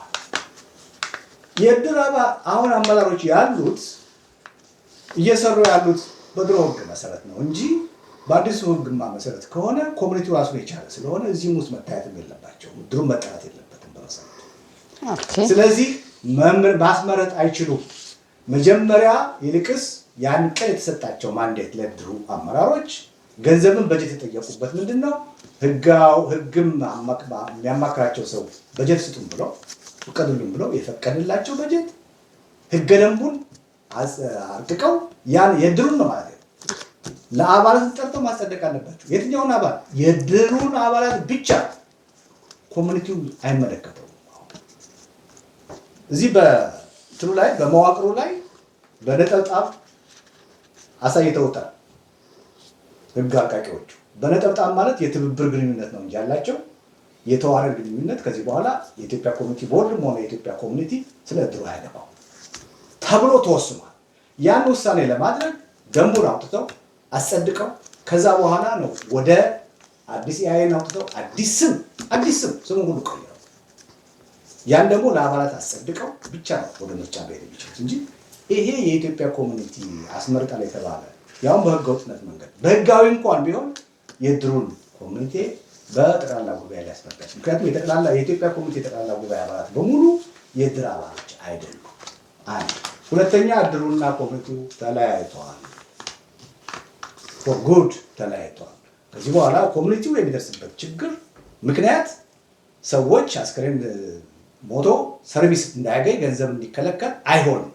የእድር አሁን አመራሮች ያሉት እየሰሩ ያሉት በድሮ ህግ መሰረት ነው እንጂ በአዲሱ ህግማ መሰረት ከሆነ ኮሚኒቲው ራሱን የቻለ ስለሆነ እዚህም ውስጥ መታየትም የለባቸውም። እድሩን መጠራት የለበትም በመሰረቱ። ስለዚህ ማስመረጥ አይችሉም። መጀመሪያ ይልቅስ ያን ቀን የተሰጣቸው ማንዴት ለእድሩ አመራሮች ገንዘብን በጀት የጠየቁበት ምንድን ነው? ህግም የሚያማክራቸው ሰው በጀት ስጡን ብለው ፍቀዱልን ብለው የፈቀድላቸው በጀት ህገ ደንቡን አርቅቀው ያን የእድሩን ነው ማለት ነው ለአባላት ጠርተው ማጸደቅ አለባቸው። የትኛውን አባል? የእድሩን አባላት ብቻ። ኮሚኒቲው አይመለከተውም። እዚህ በትሩ ላይ በመዋቅሩ ላይ በነጠብጣብ አሳይተውታል ህግ አርቃቂዎቹ። በነጠብጣብ ማለት የትብብር ግንኙነት ነው እንጂ ያላቸው የተዋረድ ግንኙነት ከዚህ በኋላ የኢትዮጵያ ኮሚኒቲ ቦርድም ሆነ የኢትዮጵያ ኮሚኒቲ ስለ እድሩ አያገባው ተብሎ ተወስኗል። ያን ውሳኔ ለማድረግ ደንቡን አውጥተው አጸድቀው ከዛ በኋላ ነው ወደ አዲስ ኢአይኤን አውጥተው አዲስ ስም ስሙን ሁሉ ቀይረው ያን ደግሞ ለአባላት አጸድቀው ብቻ ነው ወደ ምርጫ ቤት የሚችሉት እንጂ ይሄ የኢትዮጵያ ኮሚኒቲ አስመርጣል የተባለ ያውም በህገ ወጥነት መንገድ በህጋዊ እንኳን ቢሆን የእድሩን ኮሚኒቲ በጠቅላላ ጉባኤ ላይ ያስመርጣል። ምክንያቱም የኢትዮጵያ ኮሚኒቲ የጠቅላላ ጉባኤ አባላት በሙሉ የእድር አባሎች አይደሉም። አንድ ሁለተኛ እድሩና ኮሚኒቲው ተለያይተዋል። ፎር ጉድ ተለያይተዋል። ከዚህ በኋላ ኮሚኒቲው የሚደርስበት ችግር ምክንያት ሰዎች አስከሬን ሞቶ ሰርቪስ እንዳያገኝ ገንዘብ እንዲከለከል አይሆንም።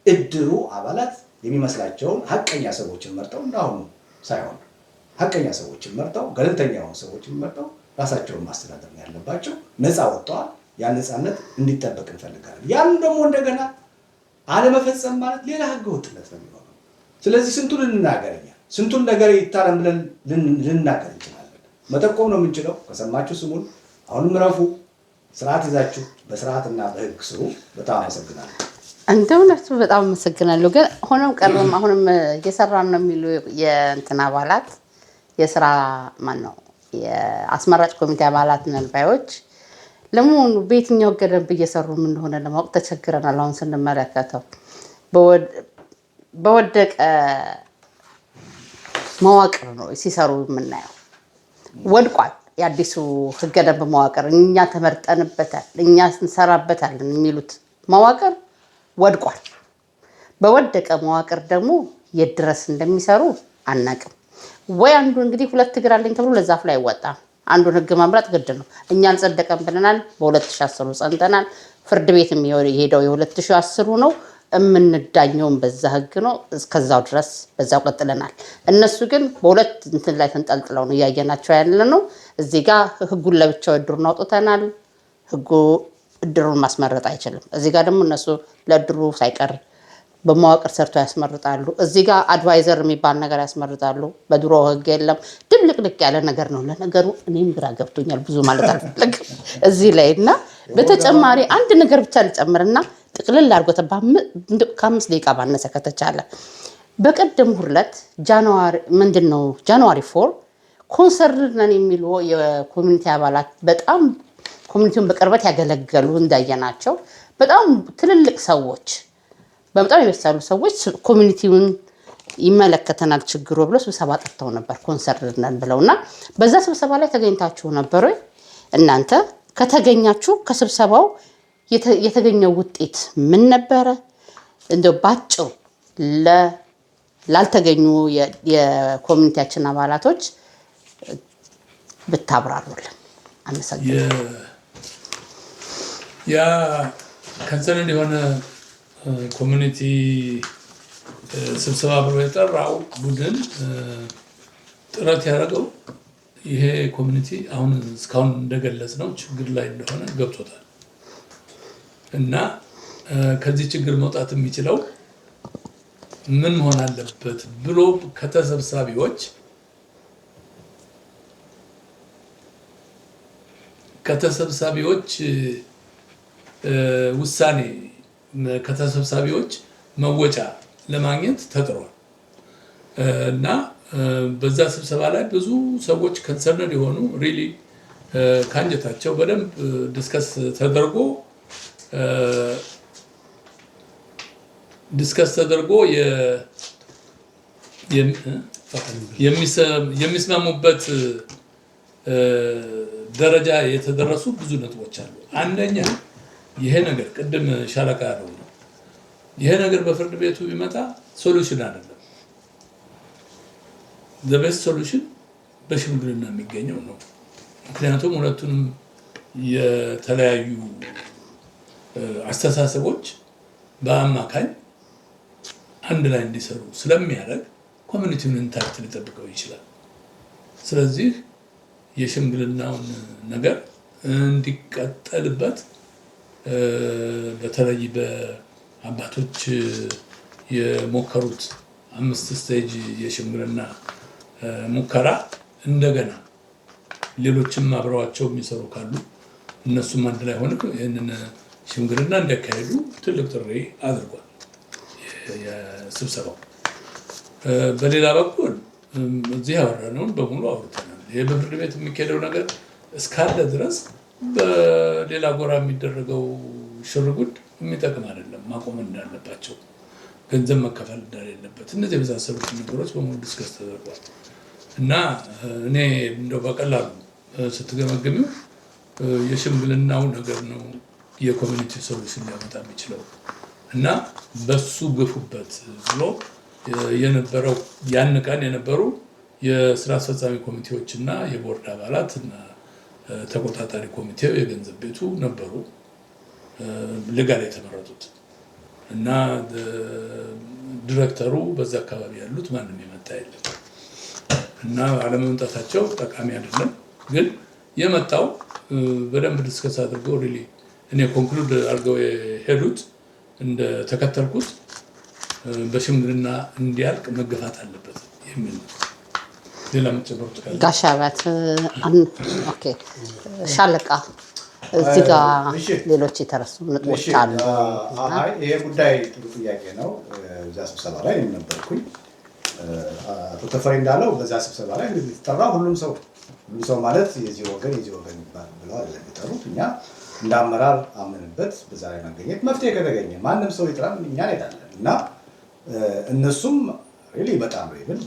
እድሩ አባላት የሚመስላቸውን ሀቀኛ ሰዎችን መርጠው እንዳሁኑ ሳይሆን ሀቀኛ ሰዎችን መርጠው ገለልተኛ የሆኑ ሰዎችን መርጠው ራሳቸውን ማስተዳደር ነው ያለባቸው። ነፃ ወጥተዋል። ያን ነፃነት እንዲጠበቅ እንፈልጋለን። ያን ደግሞ እንደገና አለመፈጸም ማለት ሌላ ህገ ወጥነት ነው የሚሆነው። ስለዚህ ስንቱን እንናገረኛ ስንቱን ነገር ይታረም ብለን ልንናገር እንችላለን። መጠቆም ነው የምንችለው። ከሰማችሁ ስሙን። አሁንም ረፉ፣ ስርዓት ይዛችሁ በስርዓትና በህግ ስሩ። በጣም አመሰግናለሁ። እንደ እውነቱ በጣም አመሰግናለሁ። ግን ሆኖም ቀርም አሁንም እየሰራን ነው የሚሉ የእንትን አባላት የስራ ማን ነው የአስመራጭ ኮሚቴ አባላት ነን ባዮች ለመሆኑ በየትኛው ገደብ እየሰሩ ምን እንደሆነ ለማወቅ ተቸግረናል። አሁን ስንመለከተው በወደቀ መዋቅር ነው ሲሰሩ የምናየው። ወድቋል የአዲሱ ህገ ደንብ መዋቅር። እኛ ተመርጠንበታል፣ እኛ እንሰራበታለን የሚሉት መዋቅር ወድቋል። በወደቀ መዋቅር ደግሞ የት ድረስ እንደሚሰሩ አናቅም። ወይ አንዱ እንግዲህ ሁለት እግር አለኝ ተብሎ ለዛፍ ላይ አይወጣም። አንዱን ህግ መምረጥ ግድ ነው። እኛ አልጸደቀም ብለናል። በ2010 ጸንተናል። ፍርድ ቤት የሄደው የ2010 ነው። የምንዳኘውም በዛ ህግ ነው። እስከዛው ድረስ በዛው ቀጥለናል። እነሱ ግን በሁለት እንትን ላይ ተንጠልጥለው ነው እያየናቸው ያለ ነው። እዚህ ጋር ህጉን ለብቻው እድሩን አውጥተናል። ህጉ እድሩን ማስመረጥ አይችልም። እዚህ ጋር ደግሞ እነሱ ለእድሩ ሳይቀር በመዋቅር ሰርቶ ያስመርጣሉ። እዚህ ጋር አድቫይዘር የሚባል ነገር ያስመርጣሉ። በድሮ ህግ የለም። ድብልቅልቅ ያለ ነገር ነው። ለነገሩ እኔም ግራ ገብቶኛል። ብዙ ማለት አልፈለግም እዚህ ላይ እና በተጨማሪ አንድ ነገር ብቻ ልጨምርና ጥቅልል አድርጎት ከ5 ደቂቃ ባነሰ ከተቻለ በቀደም ሁለት ጃንዋሪ 4 ኮንሰርን ነን የሚሉ የኮሚኒቲ አባላት በጣም ኮሚኒቲውን በቅርበት ያገለገሉ እንዳየናቸው በጣም ትልልቅ ሰዎች በጣም የበሰሉ ሰዎች ኮሚኒቲውን ይመለከተናል ችግሩ ብለው ስብሰባ ጠርተው ነበር። ኮንሰርን ነን ብለውና በዛ ስብሰባ ላይ ተገኝታችሁ ነበር ወይ? እናንተ ከተገኛችሁ ከስብሰባው የተገኘው ውጤት ምን ነበረ? እንደው ባጭው ላልተገኙ የኮሚኒቲያችን አባላቶች ብታብራሩልን አመሰግናለሁ። ያ ከንሰርን የሆነ ኮሚኒቲ ስብሰባ ብሎ የጠራው ቡድን ጥረት ያደረገው ይሄ ኮሚኒቲ አሁን እስካሁን እንደገለጽ ነው ችግር ላይ እንደሆነ ገብቶታል እና ከዚህ ችግር መውጣት የሚችለው ምን መሆን አለበት ብሎ ከተሰብሳቢዎች ውሳኔ ከተሰብሳቢዎች መወጫ ለማግኘት ተጥሯል እና በዛ ስብሰባ ላይ ብዙ ሰዎች ኮንሰርንድ የሆኑ ሪሊ ካንጀታቸው በደንብ ዲስከስ ተደርጎ የሚስማሙበት ደረጃ የተደረሱ ብዙ ነጥቦች አሉ። አንደኛ ይሄ ነገር ቅድም ሻለቃ ያለው ነው። ይሄ ነገር በፍርድ ቤቱ ቢመጣ ሶሉሽን አይደለም። the best solution በሽምግልና የሚገኘው ነው። ምክንያቱም ሁለቱንም የተለያዩ አስተሳሰቦች በአማካኝ አንድ ላይ እንዲሰሩ ስለሚያደርግ ኮሚኒቲውን ኢንታክት ሊጠብቀው ይችላል። ስለዚህ የሽምግልናውን ነገር እንዲቀጠልበት በተለይ በአባቶች የሞከሩት 5 ስቴጅ የሽምግልና ሙከራ እንደገና ሌሎችም አብረዋቸው የሚሰሩ ካሉ እነሱም አንድ ላይ ሆነው ይህንን ሽምግልና እንዲያካሄዱ ትልቅ ጥሪ አድርጓል የስብሰባው። በሌላ በኩል እዚህ ያወራነውን በሙሉ አውርተናል። ይህ በፍርድ ቤት የሚካሄደው ነገር እስካለ ድረስ በሌላ ጎራ የሚደረገው ሽርጉድ የሚጠቅም አይደለም። ማቆም እንዳለባቸው፣ ገንዘብ መከፈል እንደሌለበት፣ እነዚህ የመሳሰሉት ነገሮች በሙሉ ዲስከስ ተደርጓል እና እኔ እንደው በቀላሉ ስትገመግሚው የሽምግልናው ነገር ነው የኮሚኒቲ ሶሉሽን ሊያመጣ የሚችለው እና በሱ ግፉበት ብሎ የነበረው ያን ቀን የነበሩ የስራ አስፈጻሚ ኮሚቴዎች እና የቦርድ አባላት እና ተቆጣጣሪ ኮሚቴው የገንዘብ ቤቱ ነበሩ ለጋር የተመረጡት እና ዲሬክተሩ በዛ አካባቢ ያሉት ማንም የመጣ የለም እና አለመምጣታቸው ጠቃሚ አይደለም። ግን የመጣው በደንብ ዲስከስ አድርገው ሪሊ እኔ ኮንክሉድ አድርገው የሄዱት እንደ ተከተልኩት በሽምግልና እንዲያልቅ መገፋት አለበት የሚል ነው። ሌላ መጨመሩት ካለ ጋሻ አባት ኦኬ ሻለቃ እዚህ ጋር ሌሎች የተረሱ ነጥቦች አሉ። አይ ይሄ ጉዳይ ጥሩ ጥያቄ ነው። እዛ ስብሰባ ላይ ነበርኩኝ። አቶ ተፈሪ እንዳለው በዛ ስብሰባ ላይ ተጠራ ሁሉም ሰው ማለት የዚህ ወገን ይባል ብለው አይደለም የሚጠሩት። እኛ እንደ አመራር አመንበት በዛ ላይ መገኘት መፍትሄ ከተገኘ ማንም ሰው ይጥራን እኛ እንሄዳለን እና እነሱም ሪሊ በጣም ነው ይብል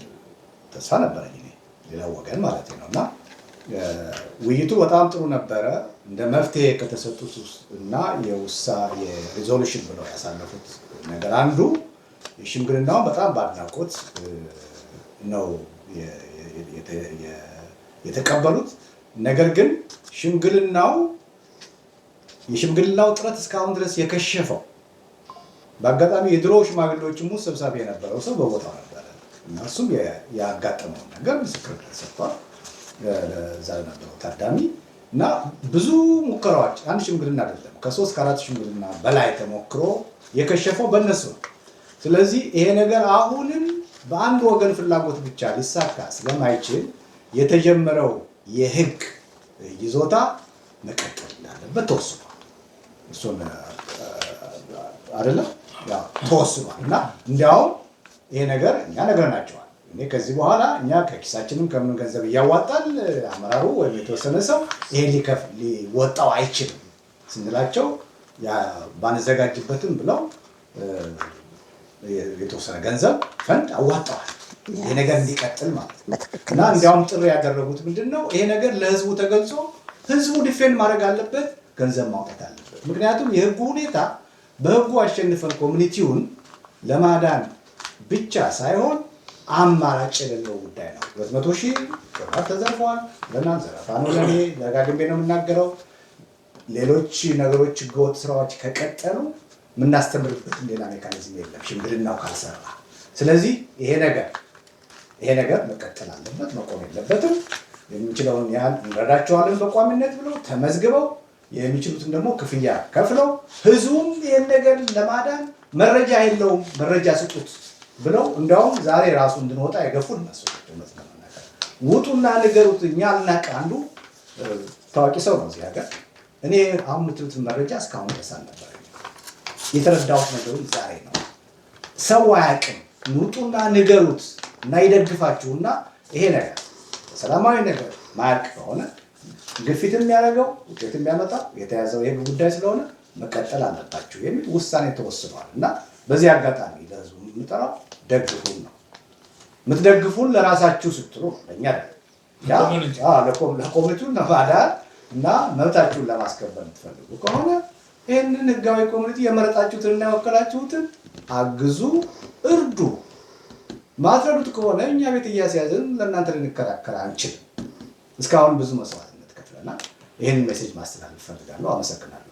ተስፋ ነበረኝ እኔ ሌላው ወገን ማለት ነው እና ውይይቱ በጣም ጥሩ ነበረ። እንደ መፍትሄ ከተሰጡት እና የሪዞሉሽን ብለው ያሳለፉት ነገር አንዱ የሽምግልናው በጣም በአድናቆት ነው የተቀበሉት። ነገር ግን የሽምግልናው ጥረት እስካሁን ድረስ የከሸፈው በአጋጣሚ የድሮ ሽማግሌዎችም ውስጥ ሰብሳቢ የነበረው ሰው በቦታው ነበረ እና እሱም ያጋጠመውን ነገር ምስክርነት ሰጥቷል ለዛ ነበረው ታዳሚ እና ብዙ ሙከራዎች አንድ ሽምግልና አይደለም ከ3 ከ4 ሽምግልና በላይ ተሞክሮ የከሸፈው በእነሱ ነው። ስለዚህ ይሄ ነገር አሁንም በአንድ ወገን ፍላጎት ብቻ ሊሳካ ስለማይችል የተጀመረው የህግ ይዞታ መቀጠል እንዳለበት ተወስኗል። እሱን አይደለም ያው ተወስኗል እና እንዲያውም ይሄ ነገር እኛ ነግረናቸዋል። እኔ ከዚህ በኋላ እኛ ከኪሳችንም ከምን ገንዘብ እያዋጣል አመራሩ ወይም የተወሰነ ሰው ይሄን ሊወጣው አይችልም ስንላቸው ባንዘጋጅበትም ብለው የተወሰነ ገንዘብ ፈንድ አዋጣዋል። ይሄ ነገር እንዲቀጥል ማለት ነው እና እንዲያውም ጥሪ ያደረጉት ምንድነው ይሄ ነገር ለህዝቡ ተገልጾ ህዝቡ ዲፌንድ ማድረግ አለበት፣ ገንዘብ ማውጣት አለበት። ምክንያቱም የህጉ ሁኔታ በህጉ አሸንፈን ኮሚኒቲውን ለማዳን ብቻ ሳይሆን አማራጭ የሌለው ጉዳይ ነው። 200,000 ቅባት ተዘርፈዋል ለናን ዘረፋ ነው ለኔ ደጋግሜ ነው የምናገረው። ሌሎች ነገሮች ህገወጥ ስራዎች ከቀጠሉ የምናስተምርበት ሌላ ሜካኒዝም የለም ሽምግልናው ካልሰራ። ስለዚህ ይሄ ነገር መቀጠል አለበት፣ መቆም የለበትም። የሚችለውን ያህል እንረዳቸዋለን በቋሚነት ብለው ተመዝግበው የሚችሉትን ደግሞ ክፍያ ከፍለው ህዝቡም ይሄን ነገር ለማዳን መረጃ የለውም መረጃ ስጡት ብለው እንዲያውም ዛሬ ራሱ እንድንወጣ የገፉን እነሱ ናቸው። ውጡና ንገሩት እኛ አልናቅ። አንዱ ታዋቂ ሰው ነው እዚህ ሀገር። እኔ አሁን የምትሉትን መረጃ እስካሁን ድረስ አልነበረኝም። የተረዳሁት ነገሩ ዛሬ ነው። ሰው አያውቅም። ውጡና ንገሩት እና ይደግፋችሁና ይሄ ነገር ሰላማዊ ነገር ማያልቅ ከሆነ ግፊትም የሚያደርገው ውጤትም የሚያመጣው የተያዘው የህግ ጉዳይ ስለሆነ መቀጠል አለባችሁ የሚል ውሳኔ ተወስኗል እና በዚህ አጋጣሚ ለህዝቡ የምጠራው ደግፉን ነው። የምትደግፉን ለራሳችሁ ስትሉ ለእኛ ለኮሚኒቲውን ለማዳን እና መብታችሁን ለማስከበር የምትፈልጉ ከሆነ ይህንን ህጋዊ ኮሚኒቲ የመረጣችሁትን እና የወከላችሁትን አግዙ፣ እርዱ። ማትረዱት ከሆነ እኛ ቤት እያስያዝን ለእናንተ ልንከራከር አንችልም። እስካሁን ብዙ መስዋዕትነት ከፍለናል። ይህንን ሜሴጅ ማስተላለፍ እፈልጋለሁ። አመሰግናለሁ።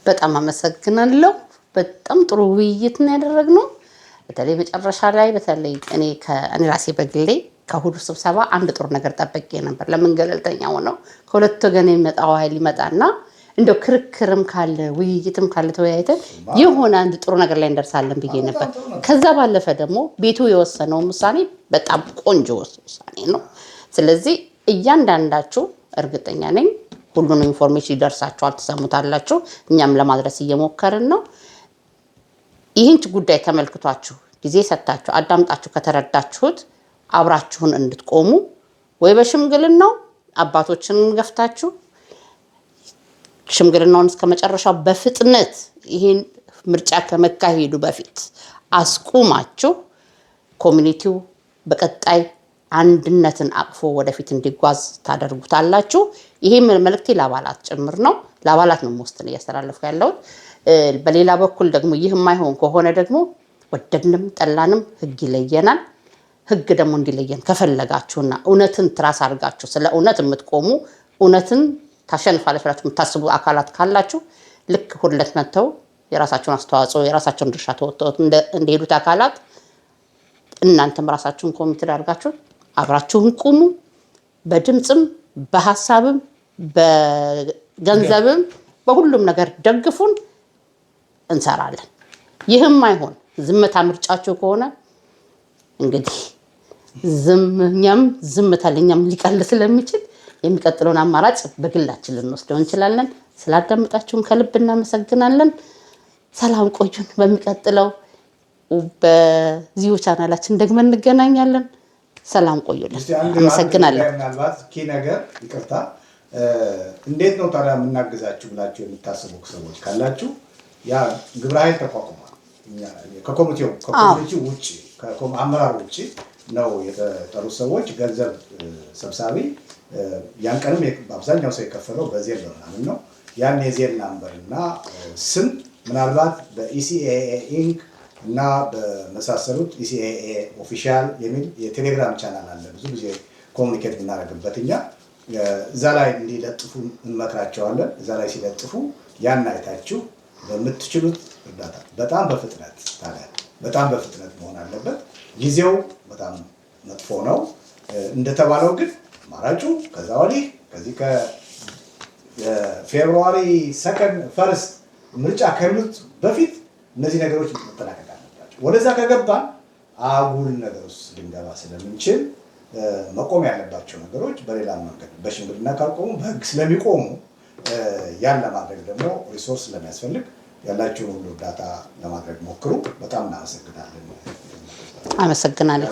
በጣም አመሰግናለሁ። በጣም ጥሩ ውይይት ነው ያደረግነው። በተለይ መጨረሻ ላይ በተለይ እኔ ራሴ በግሌ ከሁሉ ስብሰባ አንድ ጥሩ ነገር ጠብቄ ነበር። ለምን ገለልተኛ ሆነው ከሁለት ወገን የሚመጣው ኃይል ይመጣና እንደው ክርክርም ካለ ውይይትም ካለ ተወያይተን የሆነ አንድ ጥሩ ነገር ላይ እንደርሳለን ብዬ ነበር። ከዛ ባለፈ ደግሞ ቤቱ የወሰነው ውሳኔ በጣም ቆንጆ ውሳኔ ነው። ስለዚህ እያንዳንዳችሁ እርግጠኛ ነኝ ሁሉንም ኢንፎርሜሽን ይደርሳችኋል፣ ትሰሙታላችሁ። እኛም ለማድረስ እየሞከርን ነው። ይህን ጉዳይ ተመልክቷችሁ ጊዜ ሰጥታችሁ አዳምጣችሁ ከተረዳችሁት አብራችሁን እንድትቆሙ ወይ በሽምግልናው አባቶችን ገፍታችሁ ሽምግልናውን እስከ መጨረሻው በፍጥነት ይህን ምርጫ ከመካሄዱ በፊት አስቁማችሁ ኮሚኒቲው በቀጣይ አንድነትን አቅፎ ወደፊት እንዲጓዝ ታደርጉታላችሁ። ይሄ መልእክቴ ለአባላት ጭምር ነው። ለአባላት ነው ሞስት እያስተላለፍኩ ያለሁት። በሌላ በኩል ደግሞ ይህ የማይሆን ከሆነ ደግሞ ወደድንም ጠላንም ህግ ይለየናል። ህግ ደግሞ እንዲለየን ከፈለጋችሁና እውነትን ትራስ አድርጋችሁ ስለ እውነት የምትቆሙ እውነትን ታሸንፋለች ብላችሁ የምታስቡ አካላት ካላችሁ ልክ ሁለት መተው የራሳቸውን አስተዋጽኦ የራሳቸውን ድርሻ ተወጥተው እንደሄዱት አካላት እናንተም ራሳችሁን ኮሚትድ አድርጋችሁ አብራችሁን ቁሙ። በድምፅም በሐሳብም በገንዘብም በሁሉም ነገር ደግፉን፣ እንሰራለን። ይህም አይሆን ዝምታ ምርጫችሁ ከሆነ እንግዲህ እኛም ዝምታለኛም ሊቀል ስለሚችል የሚቀጥለውን አማራጭ በግላችን ልንወስደው እንችላለን። ስላዳመጣችሁን ከልብ እናመሰግናለን። ሰላም ቆዩን። በሚቀጥለው በዚሁ ቻናላችን ደግመን እንገናኛለን። ሰላም ቆዩልን። አመሰግናለሁ። ምናልባት ነገር ይቅርታ፣ እንዴት ነው ታዲያ የምናግዛችሁ ብላችሁ የምታስቡ ሰዎች ካላችሁ ያ ግብረ ኃይል ተቋቁሟል። ከኮሚቴው ውጭ ከአመራር ውጭ ነው የተጠሩ ሰዎች ገንዘብ ሰብሳቢ ያን ቀንም በአብዛኛው ሰው የከፈለው በዜል ምናምን ነው። ያን የዜል ናምበር እና ስም ምናልባት በኢሲኤኤ ኢንክ እና በመሳሰሉት ኢሲኤኤ ኦፊሻል የሚል የቴሌግራም ቻናል አለ። ብዙ ጊዜ ኮሚኒኬት ብናደርግበት እኛ እዛ ላይ እንዲለጥፉ እንመክራቸዋለን። እዛ ላይ ሲለጥፉ ያን አይታችሁ በምትችሉት እርዳታ በጣም በፍጥነት ታዲያ በጣም በፍጥነት መሆን አለበት። ጊዜው በጣም መጥፎ ነው እንደተባለው ግን አማራጩ ከዛ ወዲህ ከዚህ ከፌብሩዋሪ 1 ምርጫ ከሚሉት በፊት እነዚህ ነገሮች መጠናቀቅ አለባቸው። ወደዛ ከገባን አጉል ነገር ውስጥ ልንገባ ስለምንችል መቆም ያለባቸው ነገሮች በሌላ መንገድ በሽምግልና ካልቆሙ በህግ ስለሚቆሙ ያን ለማድረግ ደግሞ ሪሶርስ ስለሚያስፈልግ ያላችሁን ሁሉ እርዳታ ለማድረግ ሞክሩ። በጣም እናመሰግናለን። አመሰግናለሁ።